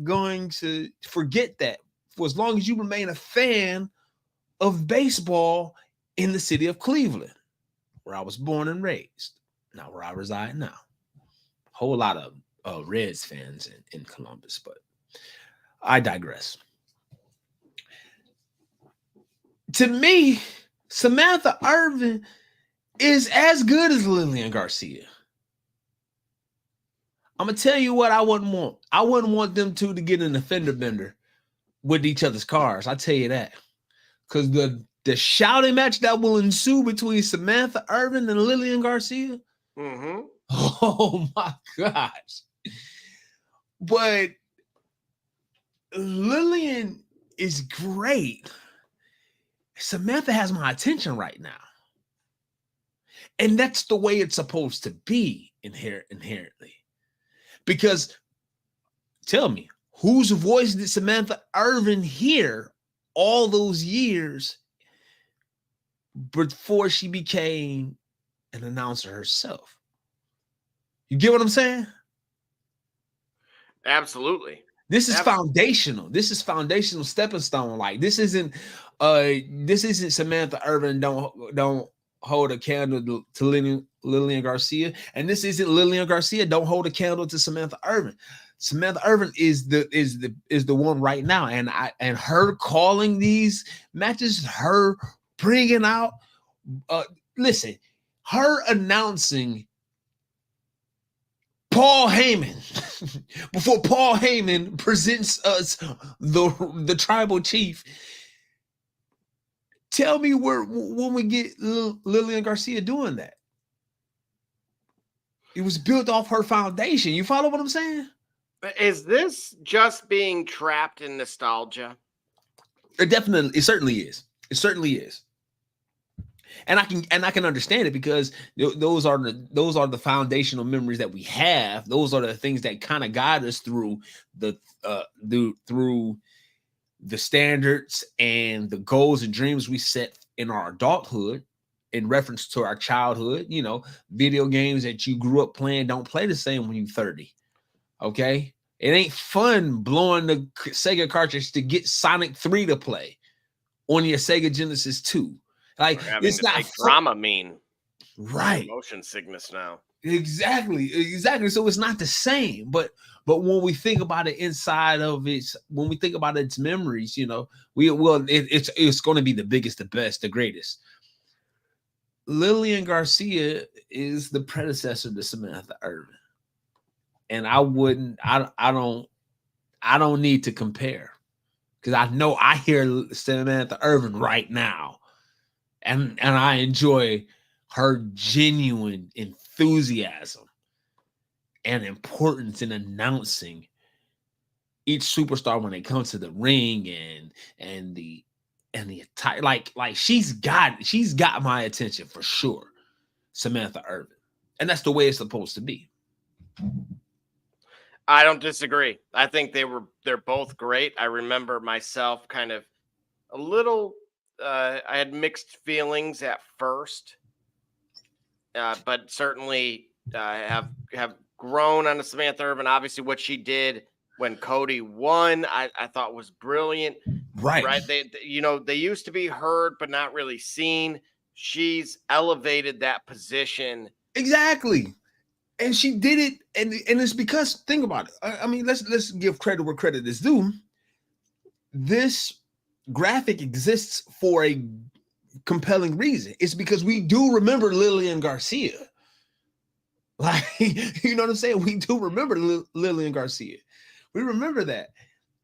[SPEAKER 4] going to forget that for as long as you remain a fan of baseball in the city of Cleveland, where I was born and raised. Not where I reside now. Whole lot of Reds fans in Columbus, but I digress. To me, Samantha Irvin is as good as Lillian Garcia. I'm going to tell you what I wouldn't want. I wouldn't want them two to get in a fender bender with each other's cars. I tell you that. Because the shouting match that will ensue between Samantha Irvin and Lillian Garcia. Oh my gosh. But Lillian is great. Samantha has my attention right now. And that's the way it's supposed to be inherently. Because tell me, whose voice did Samantha Irvin hear all those years before she became an announcer herself? You get what I'm saying?
[SPEAKER 3] Absolutely.
[SPEAKER 4] This is foundational. This is foundational stepping stone. Like this isn't Samantha Irvin don't hold a candle to Lillian Garcia, and this isn't Lillian Garcia don't hold a candle to Samantha Irvin. Samantha Irvin is the one right now, and her calling these matches, her bringing out, listen, her announcing Paul Heyman before Paul Heyman presents us the tribal chief. Tell me when we get Lillian Garcia doing that. It was built off her foundation. You follow what I'm saying?
[SPEAKER 3] Is this just being trapped in nostalgia?
[SPEAKER 4] It certainly is. It certainly is. And I can understand it because those are the foundational memories that we have. Those are the things that kind of guide us through through the standards and the goals and dreams we set in our adulthood in reference to our childhood. You know, video games that you grew up playing don't play the same when you're 30. Okay. It ain't fun blowing the Sega cartridge to get Sonic 3 to play on your Sega Genesis 2. Like, it's not
[SPEAKER 3] Dramamine.
[SPEAKER 4] Right.
[SPEAKER 3] Motion sickness now.
[SPEAKER 4] Exactly. So it's not the same. But when we think about it inside of when we think about its memories, you know, it's going to be the biggest, the best, the greatest. Lillian Garcia is the predecessor to Samantha Irvin. And I don't need to compare, because I know I hear Samantha Irvin right now, and I enjoy her genuine enthusiasm and importance in announcing each superstar when they come to the ring and the entire like she's got my attention for sure, Samantha Irvin, and that's the way it's supposed to be.
[SPEAKER 3] I don't disagree. I think they're both great. I remember myself kind of a little, I had mixed feelings at first, but certainly have grown on the Samantha Irvin. Obviously what she did when Cody won, I thought was brilliant. Right. They used to be heard, but not really seen. She's elevated that position.
[SPEAKER 4] Exactly. And she did it, and it's because, think about it. I mean, let's give credit where credit is due. This graphic exists for a compelling reason. It's because we do remember Lillian Garcia. Like, you know what I'm saying? We do remember Lillian Garcia. We remember that,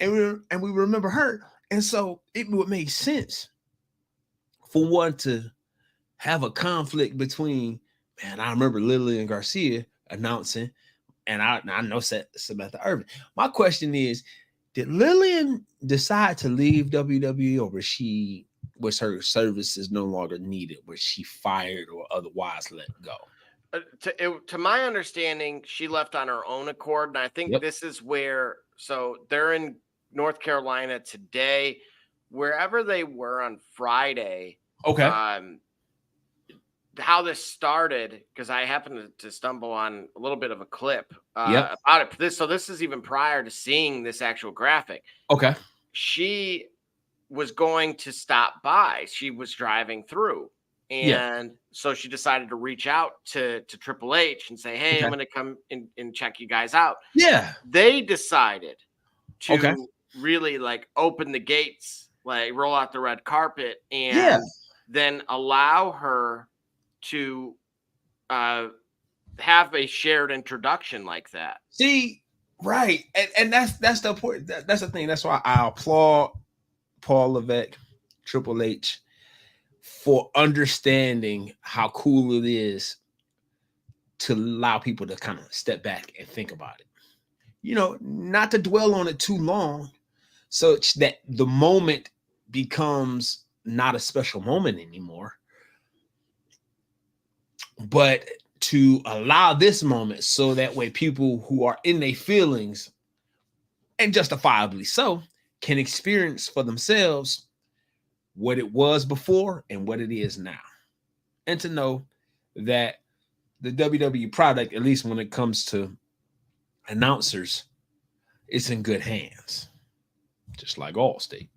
[SPEAKER 4] and we remember her, and so it would make sense for one to have a conflict between, man, I remember Lillian Garcia announcing, and I know Samantha Irvin. My question is, did Lillian decide to leave WWE, or was her services no longer needed? Was she fired or otherwise let go?
[SPEAKER 3] To my understanding, she left on her own accord, and I think this is where. So they're in North Carolina today, wherever they were on Friday.
[SPEAKER 4] Okay.
[SPEAKER 3] How this started, because I happened to stumble on a little bit of a clip about it. So this is even prior to seeing this actual graphic.
[SPEAKER 4] Okay.
[SPEAKER 3] She was going to stop by. She was driving through. And so she decided to reach out to Triple H and say, hey, I'm going to come and check you guys out.
[SPEAKER 4] Yeah.
[SPEAKER 3] They decided to really like open the gates, like roll out the red carpet, and then allow her to have a shared introduction like that.
[SPEAKER 4] See, right. And that's the point. That's the thing. That's why I applaud Paul Levesque, Triple H, for understanding how cool it is to allow people to kind of step back and think about it. You know, not to dwell on it too long, such that the moment becomes not a special moment anymore, but to allow this moment so that way people who are in their feelings, and justifiably so, can experience for themselves what it was before and what it is now. And to know that the WWE product, at least when it comes to announcers, is in good hands, just like Allstate.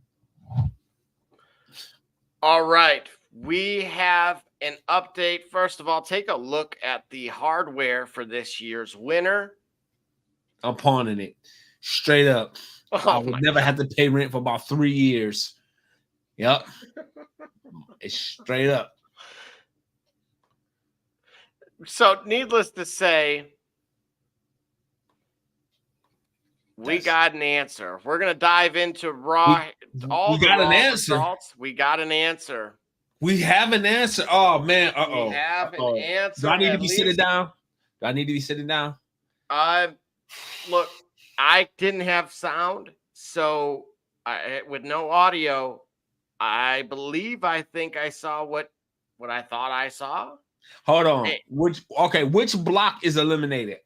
[SPEAKER 3] All right. We have an update. First of all, take a look at the hardware for this year's winner.
[SPEAKER 4] I'm pawning it straight up. I would never have to pay rent for about 3 years. Yep. It's straight up.
[SPEAKER 3] So, needless to say, we got an answer. We're going to dive into Raw.
[SPEAKER 4] We got an answer.
[SPEAKER 3] We got an answer.
[SPEAKER 4] We have an answer. Oh man. Uh-oh.
[SPEAKER 3] We have an answer.
[SPEAKER 4] Do I need to
[SPEAKER 3] at
[SPEAKER 4] be
[SPEAKER 3] least.
[SPEAKER 4] sitting down? Do I need to be sitting down?
[SPEAKER 3] Look, I didn't have sound, so with no audio, I think I saw what I thought I saw.
[SPEAKER 4] Hold on.
[SPEAKER 3] Hey.
[SPEAKER 4] Which block is eliminated?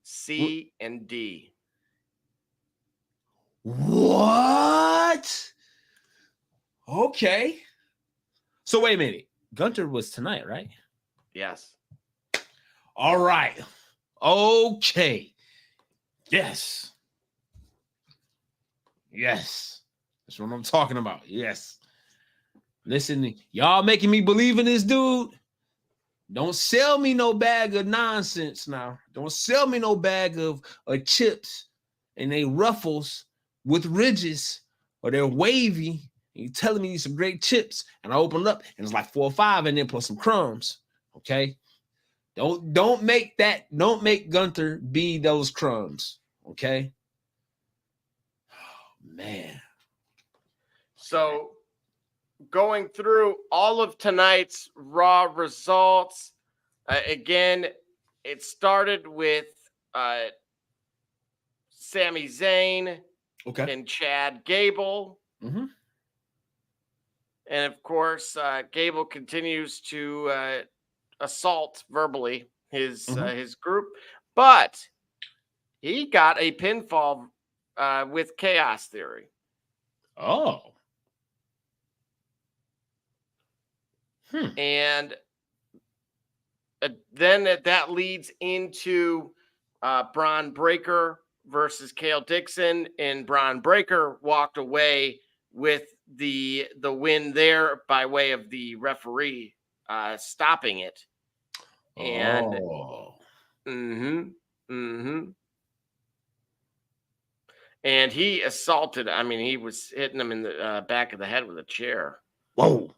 [SPEAKER 3] C and D.
[SPEAKER 4] What? Okay. So wait a minute. Gunter was tonight, right?
[SPEAKER 3] Yes.
[SPEAKER 4] All right. Okay. Yes. Yes. That's what I'm talking about. Yes. Listen, y'all making me believe in this dude. Don't sell me no bag of nonsense now. Don't sell me no bag of chips and they ruffles with ridges or they're wavy. And you telling me these some great chips, and I open up and it's like 4 or 5 and then plus some crumbs. Okay. Don't make Gunter be those crumbs. Okay. Oh, man.
[SPEAKER 3] So going through all of tonight's Raw results, again, it started with Sami Zayn and Chad Gable.
[SPEAKER 4] Mm-hmm.
[SPEAKER 3] And of course, Gable continues to assault verbally his group, but he got a pinfall with Chaos Theory.
[SPEAKER 4] Oh.
[SPEAKER 3] And then that leads into Braun Breaker versus Kale Dixon, and Braun Breaker walked away with the win there by way of the referee stopping it. And and he assaulted. I mean, he was hitting him in the back of the head with a chair.
[SPEAKER 4] Whoa.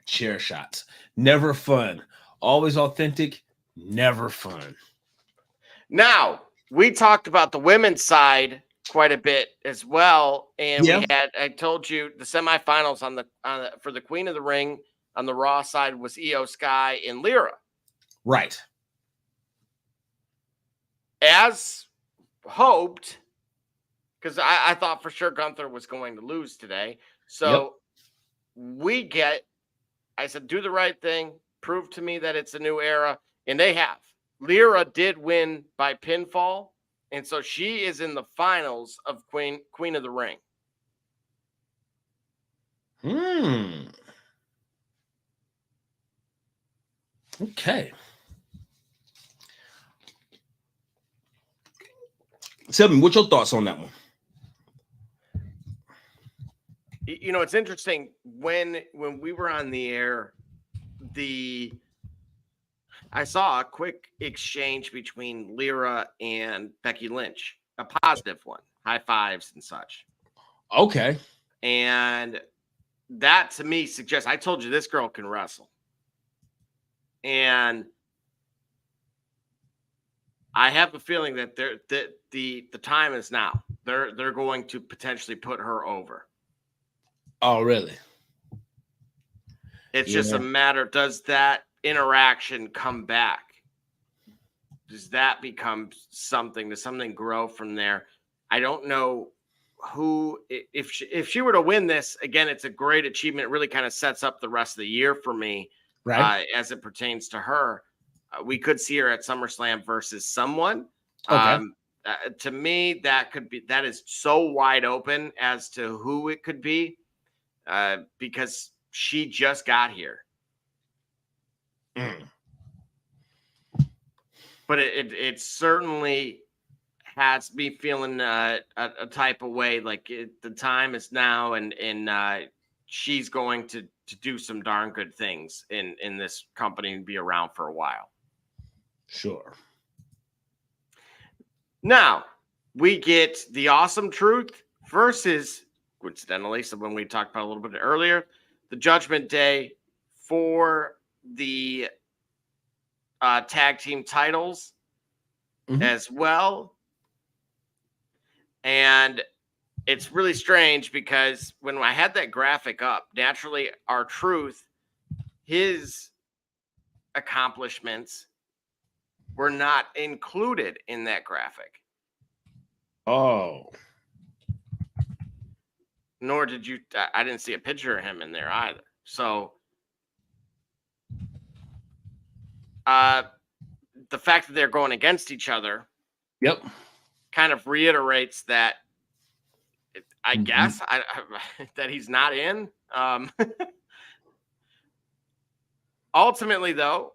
[SPEAKER 4] Chair shots. Never fun. Always authentic. Never fun.
[SPEAKER 3] Now, we talked about the women's side quite a bit as well. And I told you the semifinals for the Queen of the Ring on the Raw side was Io Sky and Lyra.
[SPEAKER 4] Right.
[SPEAKER 3] As hoped, because I thought for sure Gunther was going to lose today. So I said, do the right thing. Prove to me that it's a new era. And they have. Lyra did win by pinfall. And so she is in the finals of Queen of the Ring.
[SPEAKER 4] Okay. Seven, what's your thoughts on that one?
[SPEAKER 3] You know, it's interesting when we were on the air, I saw a quick exchange between Lyra and Becky Lynch, a positive one, high fives and such.
[SPEAKER 4] Okay.
[SPEAKER 3] And that to me suggests, I told you this girl can wrestle. And I have a feeling that the time is now. They're going to potentially put her over.
[SPEAKER 4] Oh, really?
[SPEAKER 3] It's just a matter, does that interaction come back? Does that become something? Does something grow from there? I don't know who, if she were to win this, again, it's a great achievement. It really kind of sets up the rest of the year for me,
[SPEAKER 4] right?
[SPEAKER 3] As it pertains to her. We could see her at SummerSlam versus someone.
[SPEAKER 4] Okay.
[SPEAKER 3] To me, that is so wide open as to who it could be, because she just got here. But it certainly has me feeling a type of way, like the time is now, and she's going to do some darn good things in this company and be around for a while.
[SPEAKER 4] Sure.
[SPEAKER 3] Now we get the Awesome Truth versus, coincidentally, someone we talked about a little bit earlier, the Judgment Day for the tag team titles as well. And it's really strange because when I had that graphic up, naturally, R-Truth, his accomplishments were not included in that graphic.
[SPEAKER 4] Oh.
[SPEAKER 3] Nor did you. I didn't see a picture of him in there either. So, the fact that they're going against each other,
[SPEAKER 4] yep,
[SPEAKER 3] kind of reiterates that. I guess that he's not in. Ultimately, though,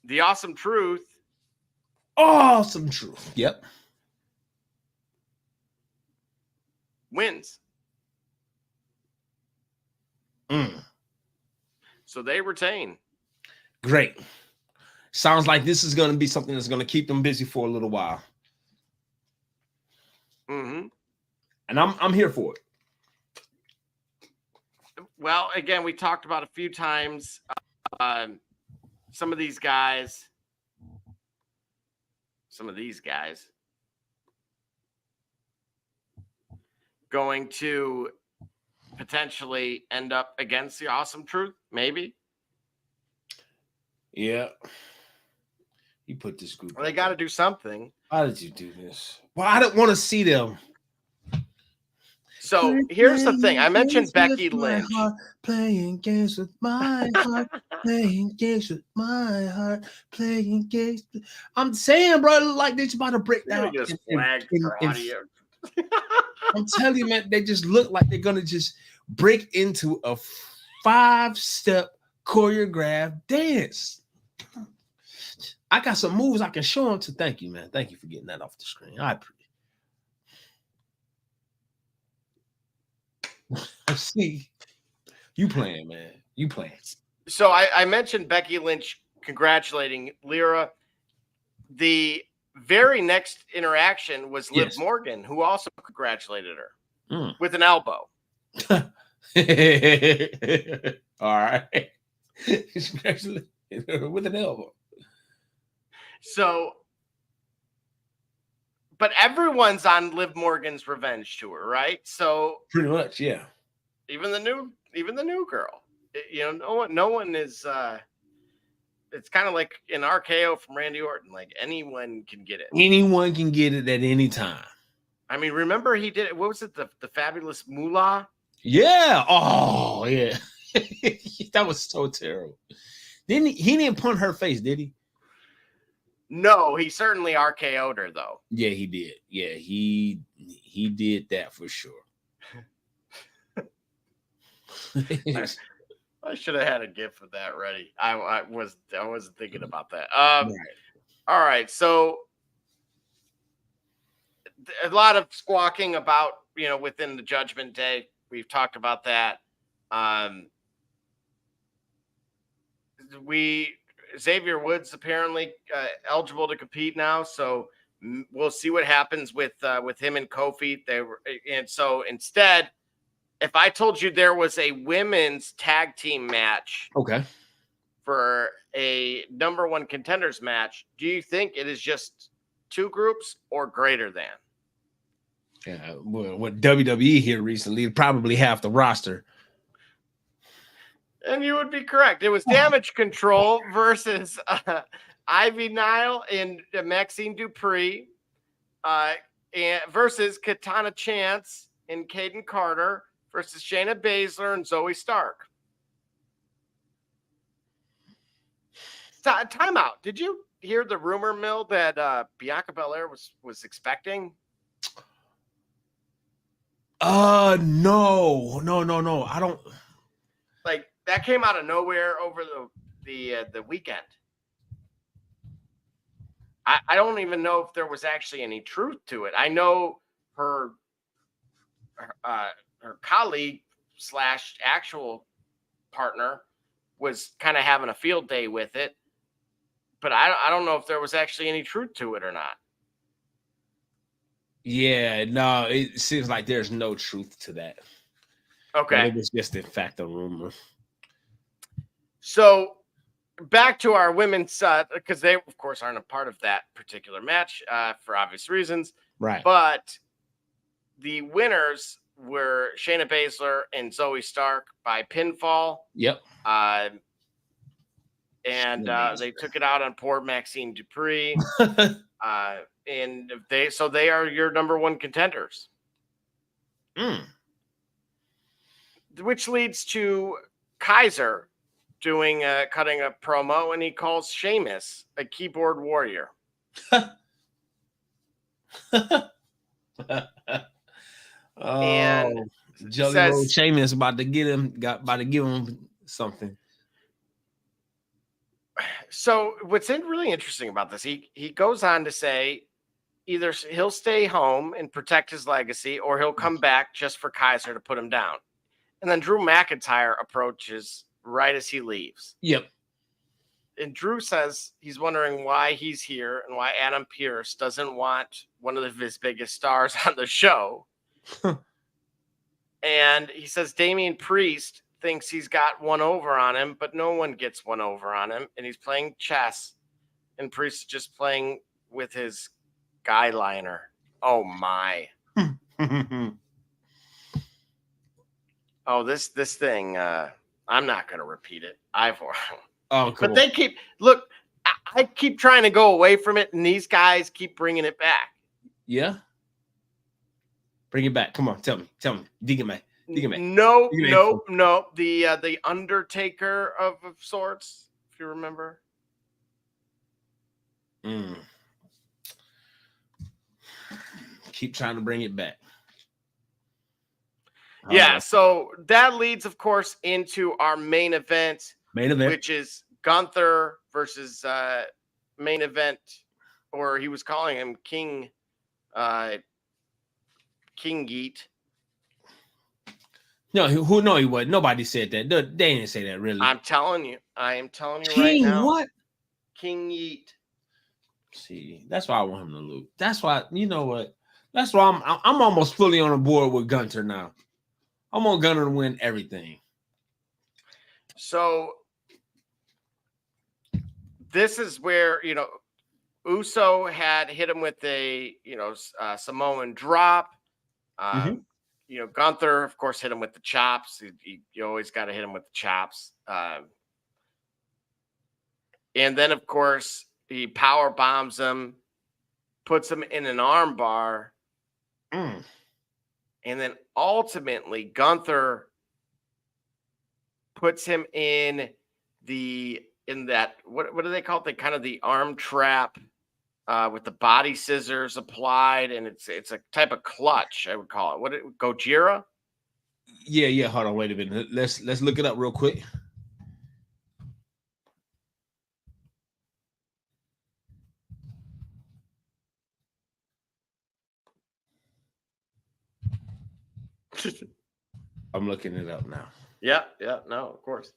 [SPEAKER 3] the Awesome Truth.
[SPEAKER 4] Yep.
[SPEAKER 3] Wins. So they retain.
[SPEAKER 4] Great. Sounds like this is going to be something that's going to keep them busy for a little while.
[SPEAKER 3] Mm-hmm.
[SPEAKER 4] And I'm here for it.
[SPEAKER 3] Well, again, we talked about a few times some of these guys going to potentially end up against the Awesome Truth, maybe.
[SPEAKER 4] Yeah. You put this group.
[SPEAKER 3] Well, they got to do something.
[SPEAKER 4] Why did you do this? Well, I don't want to see them.
[SPEAKER 3] So here's the thing. I mentioned Becky Lynch.
[SPEAKER 4] Playing games with my heart. Playing games with my heart. Playing games. I'm saying, bro, like they're about to break down.
[SPEAKER 3] Just flagged for audio.
[SPEAKER 4] I'm telling you, man, they just look like they're gonna just break into a 5-step choreographed dance. I got some moves I can show them to. Thank you, man. Thank you for getting that off the screen. I appreciate it. See, you playing, man. You playing.
[SPEAKER 3] So I mentioned Becky Lynch congratulating Lyra. The very next interaction was Liv Morgan, who also congratulated her with an elbow.
[SPEAKER 4] All right. With an elbow.
[SPEAKER 3] So, but everyone's on Liv Morgan's revenge tour, right? So
[SPEAKER 4] pretty much, yeah.
[SPEAKER 3] Even the new girl. No one is. It's kind of like an RKO from Randy Orton. Like anyone can get it.
[SPEAKER 4] Anyone can get it at any time.
[SPEAKER 3] I mean, remember he did it. What was it? The fabulous Moolah.
[SPEAKER 4] Yeah. Oh, yeah. That was so terrible. He didn't punt her face, did he?
[SPEAKER 3] No, he certainly RKO'd her though.
[SPEAKER 4] Yeah, he did. Yeah, he did that for sure.
[SPEAKER 3] I should have had a GIF of that ready. I wasn't thinking about that. Right. All right, so a lot of squawking about within the Judgment Day. We've talked about that. Xavier Woods apparently eligible to compete now, so we'll see what happens with him and Kofi. And so instead, if I told you there was a women's tag team match,
[SPEAKER 4] okay,
[SPEAKER 3] for a number one contenders match, do you think it is just 2 groups or greater than?
[SPEAKER 4] Yeah, well, what WWE here recently, probably half the roster.
[SPEAKER 3] And you would be correct. It was Damage Control versus Ivy Nile and Maxine Dupree, and versus Katana Chance and Caden Carter versus Shayna Baszler and Zoe Stark. Time out. Did you hear the rumor mill that Bianca Belair was expecting?
[SPEAKER 4] No. I don't.
[SPEAKER 3] Like that came out of nowhere over the weekend. I don't even know if there was actually any truth to it. I know her colleague / actual partner was kind of having a field day with it, but I don't know if there was actually any truth to it or not.
[SPEAKER 4] Yeah, no, it seems like there's no truth to that.
[SPEAKER 3] Okay.
[SPEAKER 4] It was just in fact a rumor.
[SPEAKER 3] So back to our women's, because they of course aren't a part of that particular match for obvious reasons.
[SPEAKER 4] Right.
[SPEAKER 3] But the winners were Shayna Baszler and Zoe Stark by pinfall.
[SPEAKER 4] Yep.
[SPEAKER 3] And they took it out on poor Maxine Dupree. And they are your number one contenders. Which leads to Kaiser cutting a promo, and he calls Sheamus a keyboard warrior. And
[SPEAKER 4] Jelly Roll Sheamus about to give him something.
[SPEAKER 3] So what's really interesting about this, he goes on to say either he'll stay home and protect his legacy, or he'll come back just for Kaiser to put him down. And then Drew McIntyre approaches right as he leaves.
[SPEAKER 4] Yep.
[SPEAKER 3] And Drew says he's wondering why he's here and why Adam Pearce doesn't want one of his biggest stars on the show. And he says Damian Priest thinks he's got one over on him, but no one gets one over on him. And he's playing chess, and Priest is just playing with his guy liner. Oh, my. Oh, this thing, I'm not going to repeat it.
[SPEAKER 4] Cool.
[SPEAKER 3] But I keep trying to go away from it, and these guys keep bringing it back.
[SPEAKER 4] Yeah. Bring it back. Come on, tell me. Dig it, man.
[SPEAKER 3] No. The Undertaker of sorts, if you remember.
[SPEAKER 4] Keep trying to bring it back.
[SPEAKER 3] Yeah, so that leads, of course, into our main event, which is Gunther versus main event, or he was calling him King Geet.
[SPEAKER 4] No, he wasn't. Nobody said that. They didn't say that, really.
[SPEAKER 3] I am telling you
[SPEAKER 4] King
[SPEAKER 3] right now.
[SPEAKER 4] What?
[SPEAKER 3] King Yeet.
[SPEAKER 4] See, that's why I want him to lose. That's why, you know what? That's why I'm almost fully on the board with Gunther now. I'm on Gunner to win everything.
[SPEAKER 3] So this is where, Uso had hit him with a, Samoan drop. Gunther, of course, hit him with the chops. You always got to hit him with the chops. And then, of course, he power bombs him, puts him in an arm bar. And then ultimately, Gunther puts him in that what do they call it? The arm trap with the body scissors applied, and it's a type of clutch, I would call it. What Gojira?
[SPEAKER 4] Yeah. Hold on, wait a minute. Let's look it up real quick. I'm looking it up now.
[SPEAKER 3] Yeah, no, of course.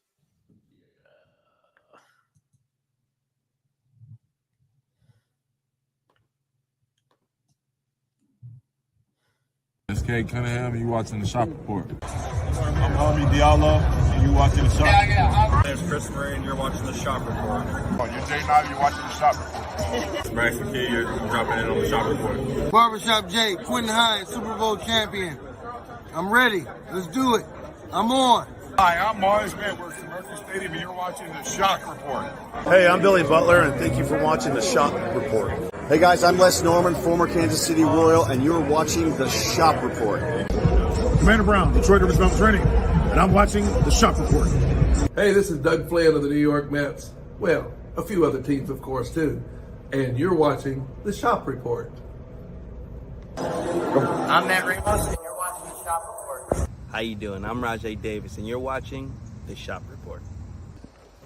[SPEAKER 5] SK Cunningham, and you watching the Shop Report. I'm homie Diallo, and you watching the Shop Report.
[SPEAKER 6] My name's Chris Murray, and you're watching the Shop Report.
[SPEAKER 5] Oh, you're Jay Knight, you're watching the Shop Report.
[SPEAKER 6] Max McKee, you're dropping in on the Shop Report.
[SPEAKER 7] Barbershop Jay, Quentin Hines, Super Bowl champion. I'm ready. Let's do it. I'm on.
[SPEAKER 5] Hi, I'm Mars Edwards from Mercury Stadium, and you're watching the Shock Report.
[SPEAKER 8] Hey, I'm Billy Butler, and thank you for watching the Shop Report. Hey guys, I'm Les Norman, former Kansas City Royal, and you're watching the Shop Report.
[SPEAKER 5] Commander Brown, Detroit Rivers Mountain Training, and I'm watching the Shop Report.
[SPEAKER 9] Hey, this is Doug Flynn of the New York Mets. Well, a few other teams, of course, too. And you're watching the Shop Report.
[SPEAKER 10] I'm Matt Ramos, and you're watching the Shop Report.
[SPEAKER 11] How you doing? I'm Rajay Davis, and you're watching the Shop Report.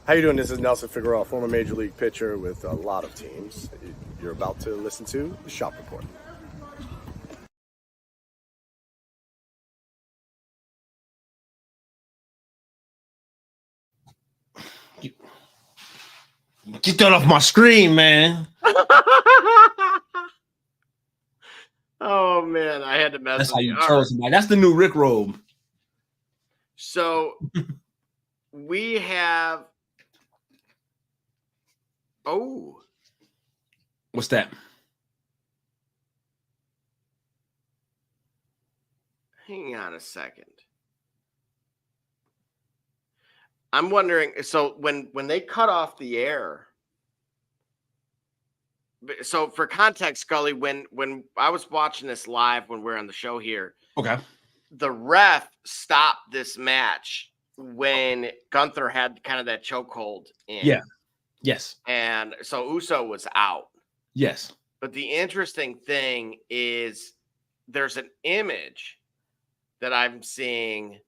[SPEAKER 13] How you doing? This is Nelson Figueroa, former Major League pitcher with a lot of teams. You're about to listen to the Shop Report.
[SPEAKER 4] Get that off my screen, man.
[SPEAKER 3] Oh man, I had to mess.
[SPEAKER 4] That's how you troll somebody. That's the new Rick robe.
[SPEAKER 3] So we have. Oh,
[SPEAKER 4] what's that?
[SPEAKER 3] hang on a second. I'm wondering, so when they cut off the air, so for context, Scully, when I was watching this live when we're on the show here,
[SPEAKER 4] okay,
[SPEAKER 3] the ref stopped this match when Gunther had kind of that chokehold in.
[SPEAKER 4] Yeah. Yes.
[SPEAKER 3] And so Uso was out.
[SPEAKER 4] Yes.
[SPEAKER 3] But the interesting thing is there's an image that I'm seeing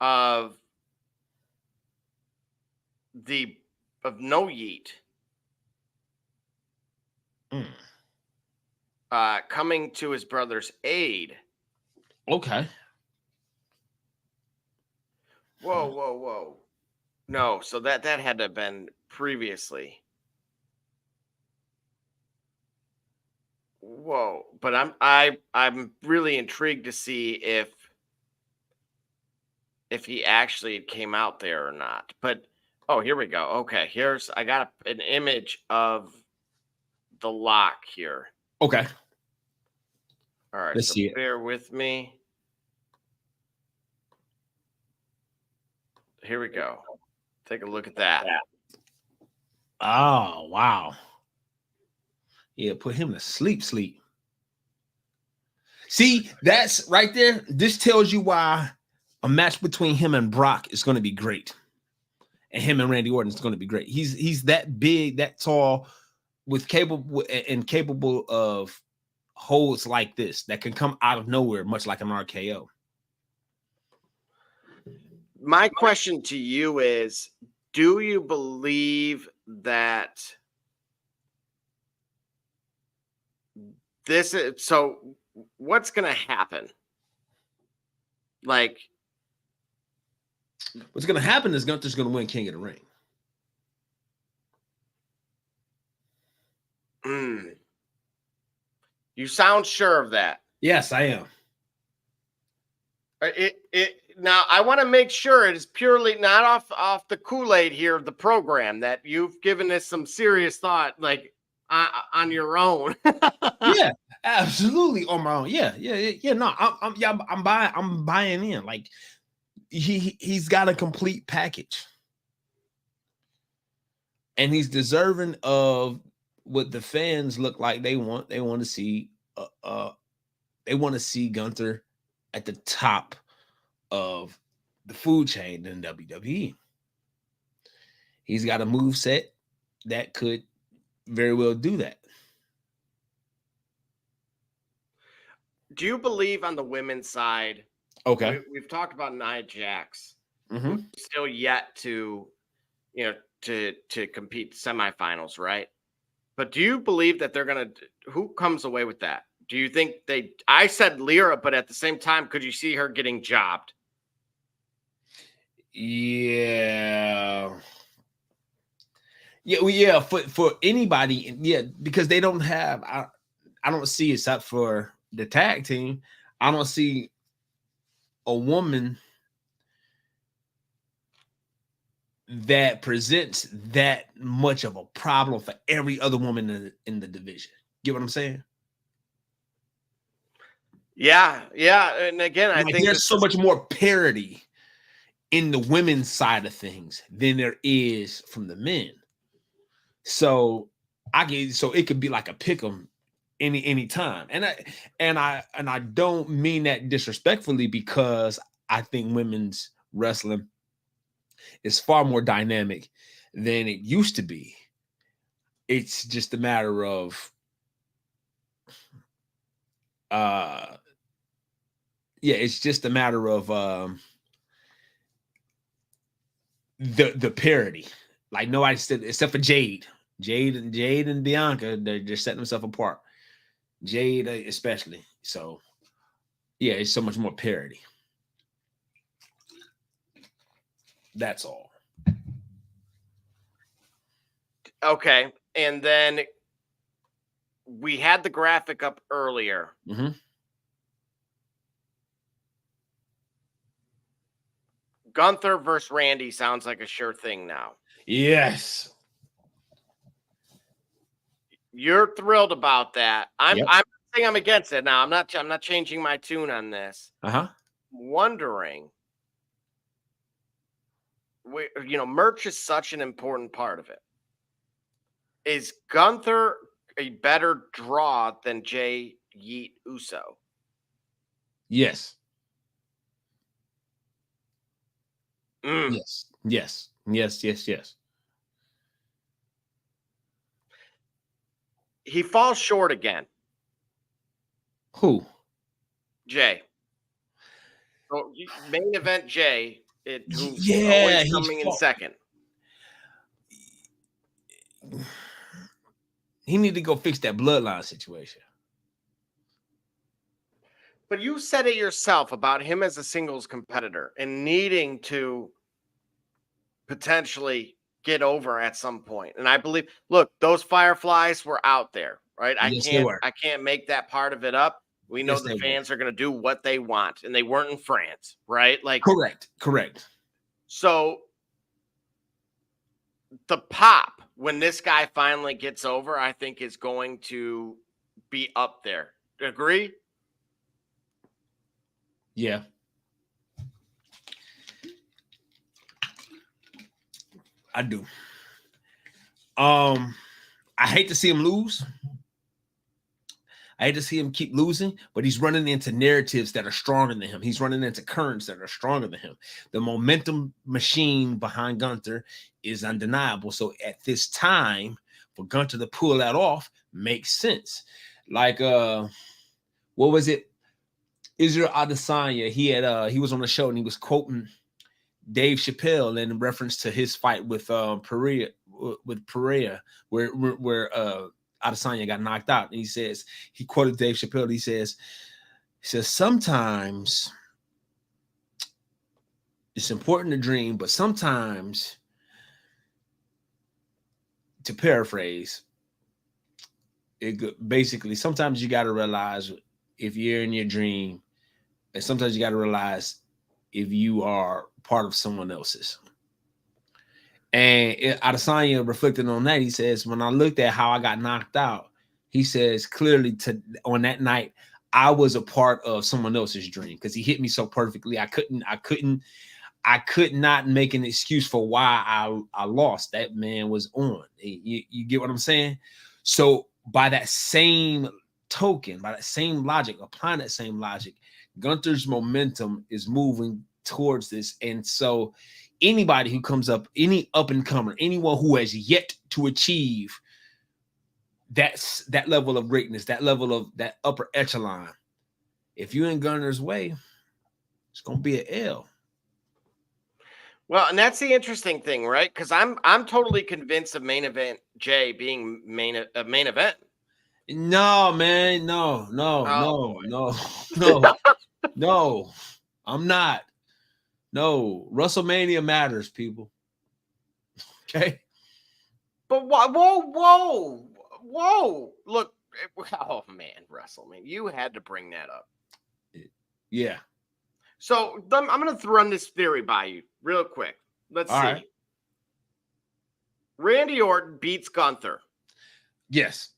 [SPEAKER 3] of No Yeet coming to his brother's aid.
[SPEAKER 4] Okay.
[SPEAKER 3] Whoa. No, so that had to have been previously. Whoa, but I'm really intrigued to see if he actually came out there or not. But oh, here we go. Okay, I got an image of the lock here.
[SPEAKER 4] Okay.
[SPEAKER 3] All right,
[SPEAKER 4] Let's
[SPEAKER 3] so
[SPEAKER 4] see it.
[SPEAKER 3] bear with me. Here we go. Take a look at that.
[SPEAKER 4] Oh, wow. Yeah, put him to sleep. See, that's right there. This tells you why a match between him and Brock is going to be great. And him and Randy Orton is going to be great. He's that big, that tall, capable of holds like this that can come out of nowhere, much like an RKO.
[SPEAKER 3] My question to you is, do you believe that this is so? What's going to happen? Like,
[SPEAKER 4] what's going to happen is Gunther's going to win King of the Ring.
[SPEAKER 3] You sound sure of that.
[SPEAKER 4] Yes, I am.
[SPEAKER 3] Now, I want to make sure it is purely not off the Kool-Aid here of the program, that you've given this some serious thought, like on your own.
[SPEAKER 4] Yeah, absolutely on my own. Yeah. No, I'm buying in. Like he's got a complete package, and he's deserving of what the fans look like. They want to see. They want to see Gunther at the top of the food chain in WWE. He's got a move set that could very well do that.
[SPEAKER 3] Do you believe on the women's side?
[SPEAKER 4] Okay,
[SPEAKER 3] we've talked about Nia Jax,
[SPEAKER 4] mm-hmm.
[SPEAKER 3] Still yet to compete semifinals, right? But do you believe that they're gonna? Who comes away with that? Do you think they? I said Lyra, but at the same time, could you see her getting jobbed?
[SPEAKER 4] Yeah. For anybody, yeah, because they don't have. I don't see, except for the tag team, I don't see a woman that presents that much of a problem for every other woman in the division. Get what I'm saying?
[SPEAKER 3] Yeah. And again, I think
[SPEAKER 4] there's so much more parity in the women's side of things than there is from the men. So it could be like a pick 'em any time. And I don't mean that disrespectfully, because I think women's wrestling is far more dynamic than it used to be. It's just a matter of it's just a matter of the parity. Like nobody said, except for Jade and Bianca, they're setting themselves apart. Jade especially. So yeah, it's so much more parity. That's all.
[SPEAKER 3] Okay. And then we had the graphic up earlier.
[SPEAKER 4] Mm-hmm.
[SPEAKER 3] Gunther versus Randy sounds like a sure thing now.
[SPEAKER 4] Yes.
[SPEAKER 3] You're thrilled about that. I'm saying I'm against it. Now I'm not changing my tune on this. Wondering, merch is such an important part of it. Is Gunther a better draw than Jay Yeet Uso?
[SPEAKER 4] Yes.
[SPEAKER 3] Mm.
[SPEAKER 4] Yes.
[SPEAKER 3] He falls short again.
[SPEAKER 4] Who?
[SPEAKER 3] Jay. So main event Jay, who's
[SPEAKER 4] Yeah,
[SPEAKER 3] always coming in second.
[SPEAKER 4] He need to go fix that bloodline situation.
[SPEAKER 3] But you said it yourself about him as a singles competitor and needing to potentially get over at some point. And I believe, look, those Fireflies were out there, right?
[SPEAKER 4] Yes, they were.
[SPEAKER 3] I can't make that part of it up. We know
[SPEAKER 4] Yes,
[SPEAKER 3] the
[SPEAKER 4] they
[SPEAKER 3] fans are going to do what they want, and they weren't in France, right? Like
[SPEAKER 4] correct.
[SPEAKER 3] So the pop when this guy finally gets over, I think is going to be up there. Agree?
[SPEAKER 4] Yeah. I do. I hate to see him lose. I hate to see him keep losing, but he's running into narratives that are stronger than him. He's running into currents that are stronger than him. The momentum machine behind Gunther is undeniable. So at this time, for Gunther to pull that off makes sense. Like, what was it? Israel Adesanya, he was on the show and he was quoting Dave Chappelle in reference to his fight with Pereira, where Adesanya got knocked out. And he quoted Dave Chappelle. He says, sometimes it's important to dream, but sometimes, to paraphrase, basically, sometimes you got to realize if you're in your dream, and sometimes you got to realize if you are part of someone else's. And Adesanya reflected on that. He says, when I looked at how I got knocked out, he says clearly on that night, I was a part of someone else's dream because he hit me so perfectly. I could not make an excuse for why I lost. That man was on. You get what I'm saying? So by that same token, by that same logic, applying that same logic, Gunther's momentum is moving towards this. And so anybody who comes up, any up and comer, anyone who has yet to achieve that level of greatness, that level of that upper echelon, if you're in Gunner's way, it's gonna be an L.
[SPEAKER 3] Well, and that's the interesting thing, right? Because I'm totally convinced of main event Jay being main event.
[SPEAKER 4] No, man, no. No, I'm not. No, WrestleMania matters, people. Okay.
[SPEAKER 3] But whoa. Look, oh man, WrestleMania. You had to bring that up.
[SPEAKER 4] Yeah.
[SPEAKER 3] So I'm going to run this theory by you real quick. Let's see.
[SPEAKER 4] Right.
[SPEAKER 3] Randy Orton beats Gunther.
[SPEAKER 4] Yes.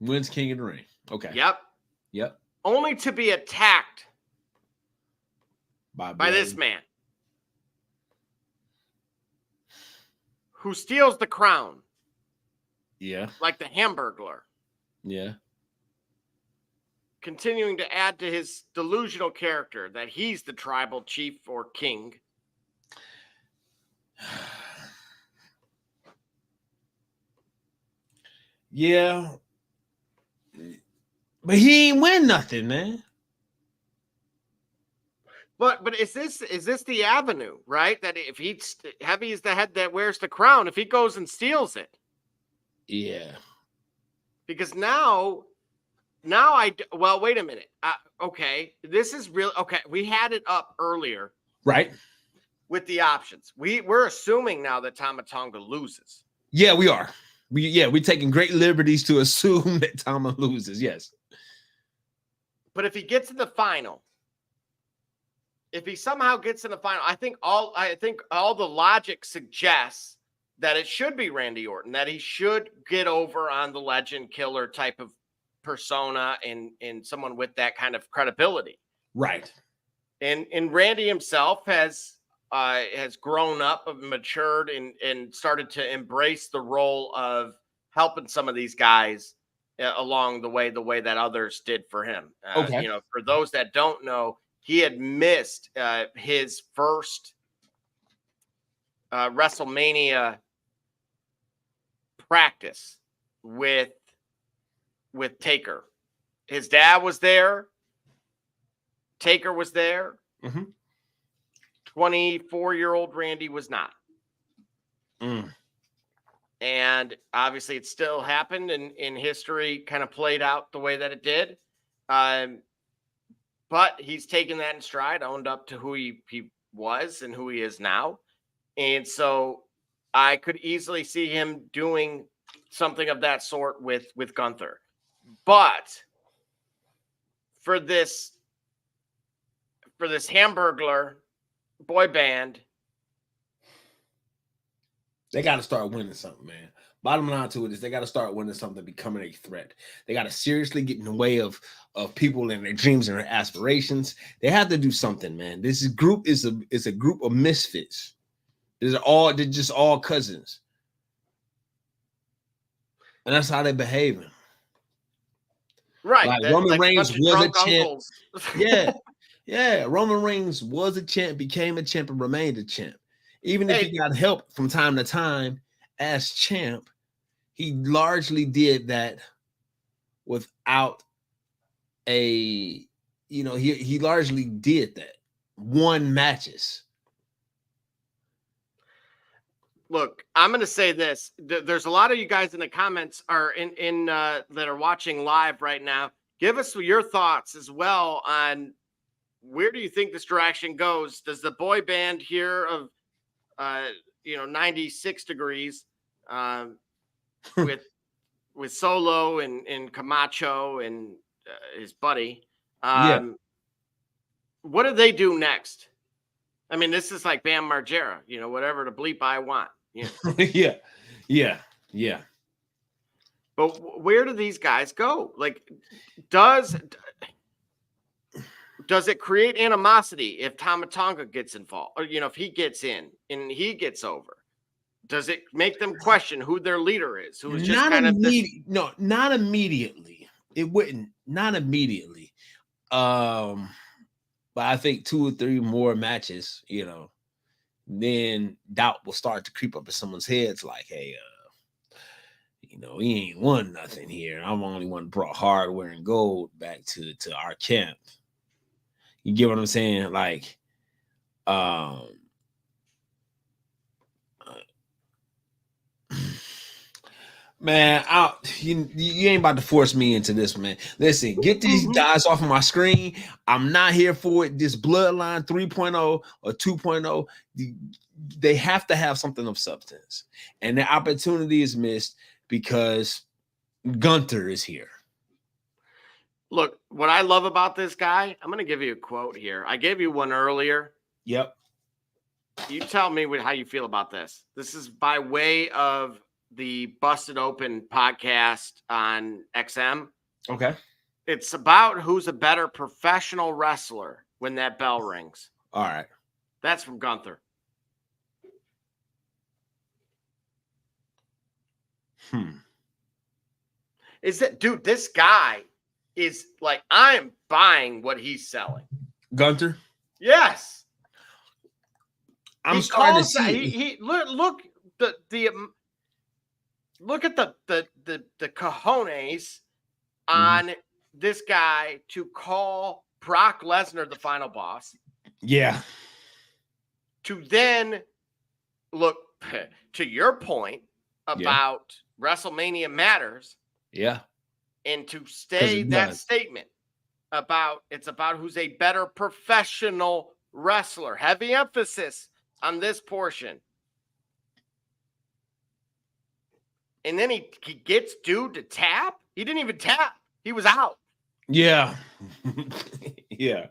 [SPEAKER 4] Wins King of the Ring. Okay.
[SPEAKER 3] Yep. Only to be attacked by this man who steals the crown.
[SPEAKER 4] Yeah.
[SPEAKER 3] Like the Hamburglar.
[SPEAKER 4] Yeah.
[SPEAKER 3] Continuing to add to his delusional character that he's the tribal chief or king.
[SPEAKER 4] Yeah. But he ain't win nothing, man.
[SPEAKER 3] But is this the avenue, right? That if Heavy is the head that wears the crown, if he goes and steals it.
[SPEAKER 4] Yeah.
[SPEAKER 3] Because now wait a minute. Okay, this is real. Okay, we had it up earlier,
[SPEAKER 4] right?
[SPEAKER 3] With the options, we're assuming now that Tama Tonga loses.
[SPEAKER 4] Yeah, we are. We're taking great liberties to assume that Tama loses. Yes,
[SPEAKER 3] but if he gets in the final, if he somehow gets in the final, I think all the logic suggests that it should be Randy Orton, that he should get over on the legend killer type of persona and someone with that kind of credibility.
[SPEAKER 4] Right.
[SPEAKER 3] And Randy himself has grown up, matured, and started to embrace the role of helping some of these guys along the way that others did for him.
[SPEAKER 4] Okay.
[SPEAKER 3] For those that don't know, he had missed his first WrestleMania practice with Taker. His dad was there. Taker was there. 24-year-old Randy was not. And obviously it still happened, and in history kind of played out the way that it did. But he's taken that in stride, owned up to who he was and who he is now. And so I could easily see him doing something of that sort with Gunther. But for this Hamburglar boy band,
[SPEAKER 4] they got to start winning something, man. Bottom line to it is they got to start winning something, becoming a threat. They got to seriously get in the way of people and their dreams and their aspirations. They have to do something, man. This group is a group of misfits. They're just all cousins. And that's how they're behaving.
[SPEAKER 3] Right.
[SPEAKER 4] Like Roman Reigns was a champ.
[SPEAKER 3] Uncles.
[SPEAKER 4] Yeah. Roman Reigns was a champ, became a champ, and remained a champ. Even if he got help from time to time as champ, he largely did that without he largely did that. Won matches.
[SPEAKER 3] Look, I'm going to say this. There's a lot of you guys in the comments are that are watching live right now. Give us your thoughts as well on where do you think this direction goes? Does the boy band here of 96 degrees with Solo and Camacho and his buddy, what do they do next? I mean, this is like Bam Margera, whatever the bleep I want.
[SPEAKER 4] Yeah.
[SPEAKER 3] But where do these guys go? Like, does it create animosity if Tama Tonga gets involved, or if he gets in and he gets over? Does it make them question who their leader is? Who is just
[SPEAKER 4] not
[SPEAKER 3] kind of
[SPEAKER 4] No, not immediately. It wouldn't. Not immediately. But I think 2 or 3 more matches, then doubt will start to creep up in someone's heads. Like, hey, he ain't won nothing here. I'm the only one brought hardware and gold back to our camp. You get what I'm saying? Like, man, you ain't about to force me into this, man. Listen, get these guys off of my screen. I'm not here for it. This bloodline 3.0 or 2.0, they have to have something of substance. And the opportunity is missed because Gunther is here.
[SPEAKER 3] Look, what I love about this guy, I'm going to give you a quote here. I gave you one earlier.
[SPEAKER 4] Yep.
[SPEAKER 3] You tell me how you feel about this. This is by way of the Busted Open podcast on XM.
[SPEAKER 4] Okay.
[SPEAKER 3] It's about who's a better professional wrestler when that bell rings.
[SPEAKER 4] All right.
[SPEAKER 3] That's from Gunther. Is it, dude, this guy is like, I'm buying what he's selling.
[SPEAKER 4] Gunther?
[SPEAKER 3] Yes.
[SPEAKER 4] I'm starting to see.
[SPEAKER 3] Look at the cojones on this guy to call Brock Lesnar the final boss.
[SPEAKER 4] Yeah.
[SPEAKER 3] To then look to your point about WrestleMania matters.
[SPEAKER 4] Yeah.
[SPEAKER 3] And to stay that statement about who's a better professional wrestler. Heavy emphasis on this portion. And then he gets dude to tap. He didn't even tap. He was out.
[SPEAKER 4] Yeah. Yeah.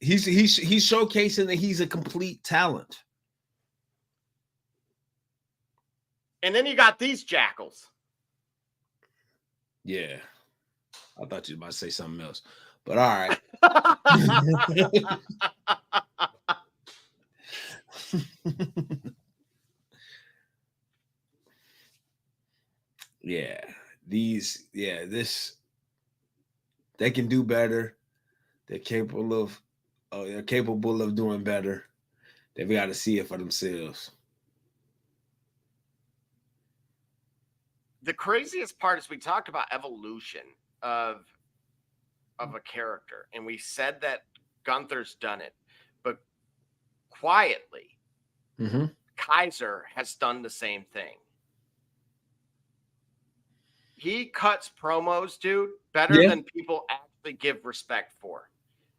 [SPEAKER 4] He's showcasing that he's a complete talent.
[SPEAKER 3] And then you got these jackals.
[SPEAKER 4] Yeah. I thought you were about to say something else, but all right. Yeah, they can do better. They're capable of doing better. They've got to see it for themselves.
[SPEAKER 3] The craziest part is we talked about evolution of a character, and we said that Gunther's done it, but quietly, Kaiser has done the same thing. He cuts promos, dude, better than people actually give respect for.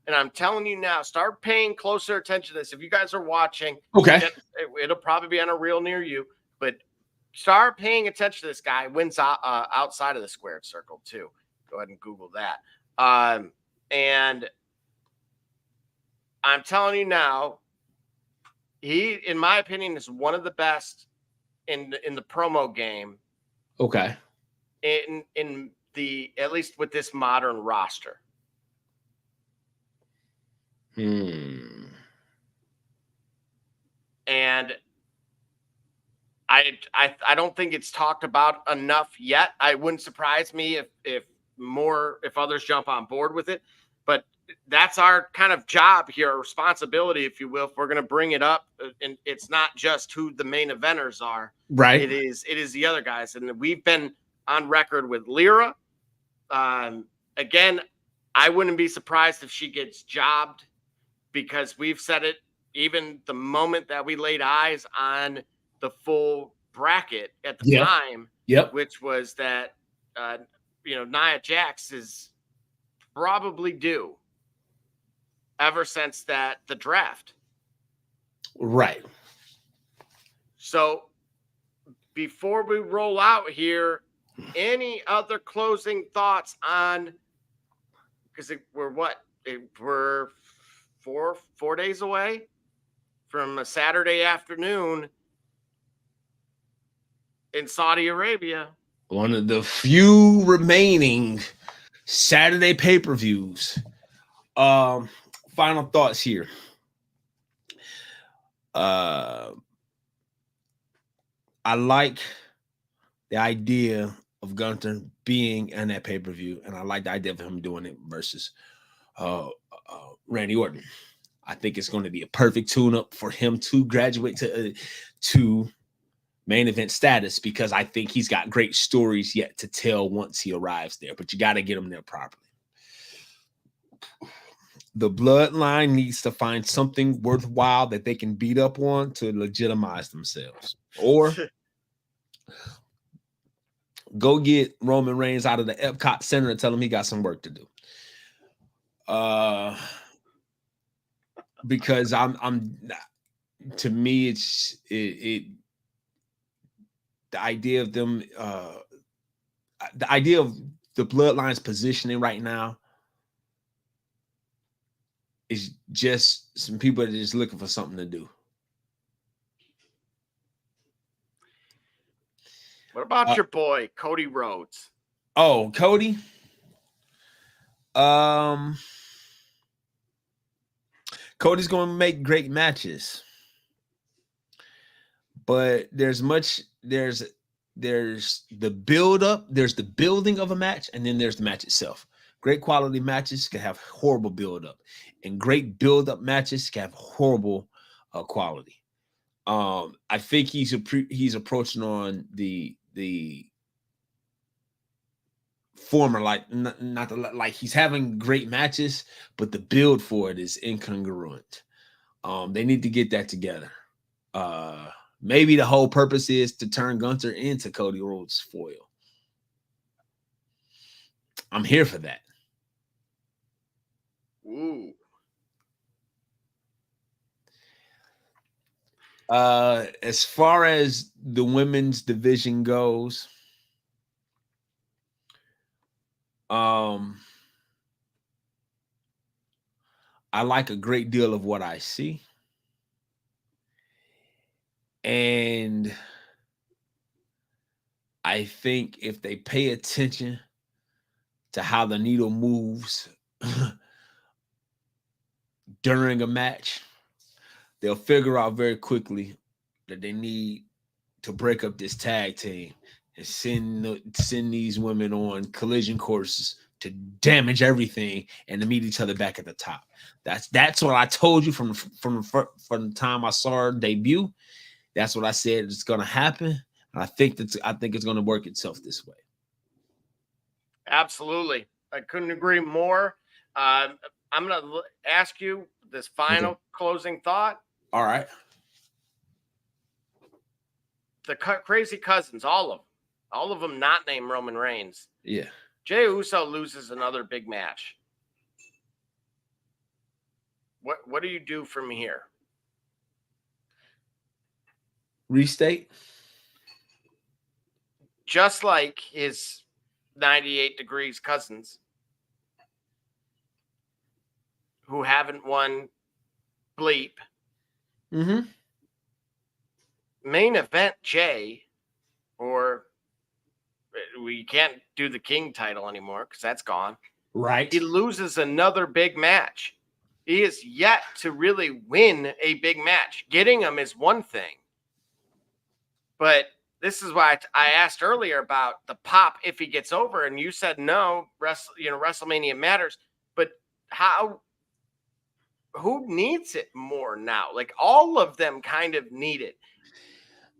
[SPEAKER 3] And I'm telling you now, start paying closer attention to this. If you guys are watching, it'll probably be on a reel near you, but start paying attention to this guy. Wins outside of the squared circle, too. Go ahead and Google that. And I'm telling you now, he, in my opinion, is one of the best in the promo game.
[SPEAKER 4] Okay.
[SPEAKER 3] In the, at least with this modern roster. And I don't think it's talked about enough yet. I wouldn't surprise me if others jump on board with it, but that's our kind of job here, our responsibility, if you will, if we're going to bring it up. And it's not just who the main eventers are,
[SPEAKER 4] right?
[SPEAKER 3] It is the other guys. And we've been on record with Lyra. Again, I wouldn't be surprised if she gets jobbed, because we've said it even the moment that we laid eyes on the full bracket at the time, which was that, Nia Jax is probably due ever since the draft.
[SPEAKER 4] Right.
[SPEAKER 3] So before we roll out here, any other closing thoughts on, because we're 4 days away from a Saturday afternoon in Saudi Arabia.
[SPEAKER 4] One of the few remaining Saturday pay-per-views. Final thoughts here. I like the idea of Gunther being in that pay-per-view, and I like the idea of him doing it versus Randy Orton. I think it's going to be a perfect tune-up for him to graduate to main event status, because I think he's got great stories yet to tell once he arrives there, but you got to get him there properly. The bloodline needs to find something worthwhile that they can beat up on to legitimize themselves, or go get Roman Reigns out of the Epcot Center and tell him he got some work to do. Because to me, the idea of them, the idea of the bloodline's positioning right now is just some people that are just looking for something to do.
[SPEAKER 3] What about your boy, Cody Rhodes?
[SPEAKER 4] Oh, Cody. Cody's going to make great matches, but there's the build up, there's the building of a match, and then there's the match itself. Great quality matches can have horrible build up, and great build up matches can have horrible quality. I think he's approaching on the former, like not like he's having great matches, but the build for it is incongruent. They need to get that together. Maybe the whole purpose is to turn Gunther into Cody Rhodes' foil. I'm here for that.
[SPEAKER 3] Ooh.
[SPEAKER 4] As far as the women's division goes, I like a great deal of what I see. And I think if they pay attention to how the needle moves during a match, they'll figure out very quickly that they need to break up this tag team and send these women on collision courses to damage everything and to meet each other back at the top. That's what I told you from the time I saw her debut. That's what I said is going to happen. And I think it's going to work itself this way.
[SPEAKER 3] Absolutely. I couldn't agree more. I'm going to ask you this final closing thought.
[SPEAKER 4] All right.
[SPEAKER 3] The crazy cousins, all of them not named Roman Reigns.
[SPEAKER 4] Yeah.
[SPEAKER 3] Jey Uso loses another big match. What do you do from here?
[SPEAKER 4] Restate.
[SPEAKER 3] Just like his 98 degrees cousins who haven't won bleep.
[SPEAKER 4] Mm-hmm.
[SPEAKER 3] Main event Jay, or we can't do the King title anymore because that's gone.
[SPEAKER 4] Right.
[SPEAKER 3] He loses another big match. He is yet to really win a big match. Getting him is one thing. But this is why I asked earlier about the pop if he gets over, and you said no, WrestleMania matters. But who needs it more now? Like all of them kind of need it.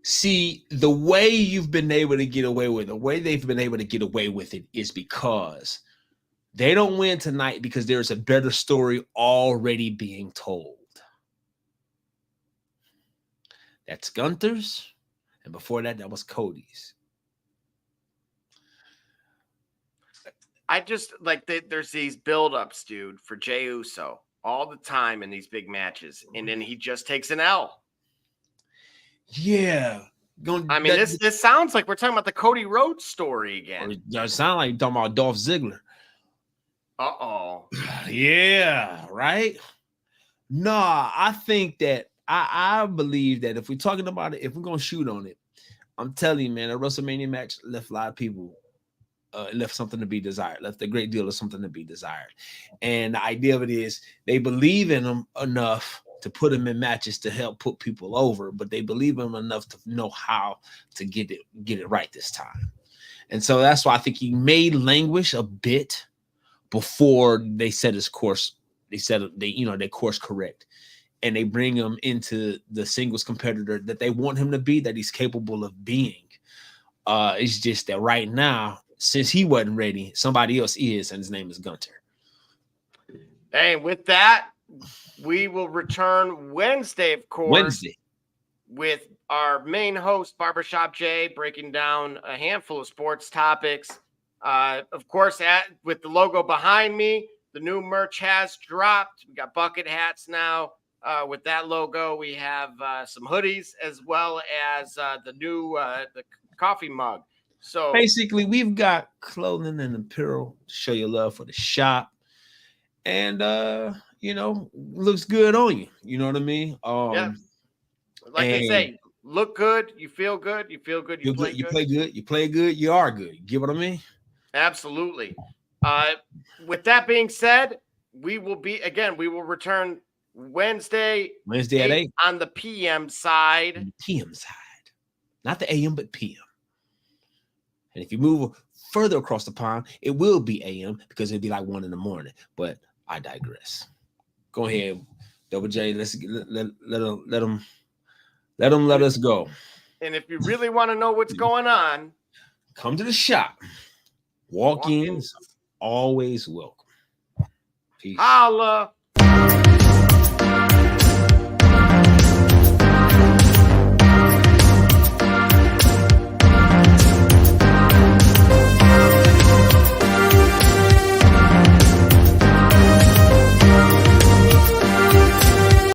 [SPEAKER 4] See, the way you've been able to get away with it, the way they've been able to get away with it is because they don't win tonight because there's a better story already being told. That's Gunther's. And before that, that was Cody's.
[SPEAKER 3] I just like there's these buildups, dude, for Jey Uso all the time in these big matches. And then he just takes an L.
[SPEAKER 4] Yeah.
[SPEAKER 3] This sounds like we're talking about the Cody Rhodes story again.
[SPEAKER 4] It does sound like you're talking about Dolph Ziggler.
[SPEAKER 3] Uh-oh.
[SPEAKER 4] Yeah, right? Nah, I think that I believe that if we're talking about it, if we're going to shoot on it, I'm telling you, man, a WrestleMania match left a lot of people, left something to be desired, left a great deal of something to be desired. And the idea of it is they believe in them enough to put them in matches to help put people over, but they believe in them enough to know how to get it right this time. And so that's why I think he may languish a bit before they set his course. They course correct. And they bring him into the singles competitor that they want him to be, that he's capable of being. It's just that right now, since he wasn't ready, somebody else is, and his name is Gunther.
[SPEAKER 3] Hey, with that, we will return Wednesday, of course. With our main host, Barbershop Jay, breaking down a handful of sports topics. Of course, with the logo behind me, the new merch has dropped. We got bucket hats now. With that logo, we have some hoodies as well as the new the coffee mug. So
[SPEAKER 4] basically, we've got clothing and apparel to show your love for the shop, and looks good on you. You know what I mean?
[SPEAKER 3] Yeah. Like they say, look good, you feel good, you feel good, you play good.
[SPEAKER 4] You play good, you play good, you are good. You get what I mean?
[SPEAKER 3] Absolutely. With that being said, we will return Wednesday
[SPEAKER 4] at 8
[SPEAKER 3] on the PM side.
[SPEAKER 4] PM side. Not the AM, but PM. And if you move further across the pond, it will be AM because it'd be like 1 a.m. But I digress. Go ahead, Double J. Let's let them let us go.
[SPEAKER 3] And if you really want to know what's going on,
[SPEAKER 4] come to the shop. Walk-ins always welcome. Peace.
[SPEAKER 3] Holla.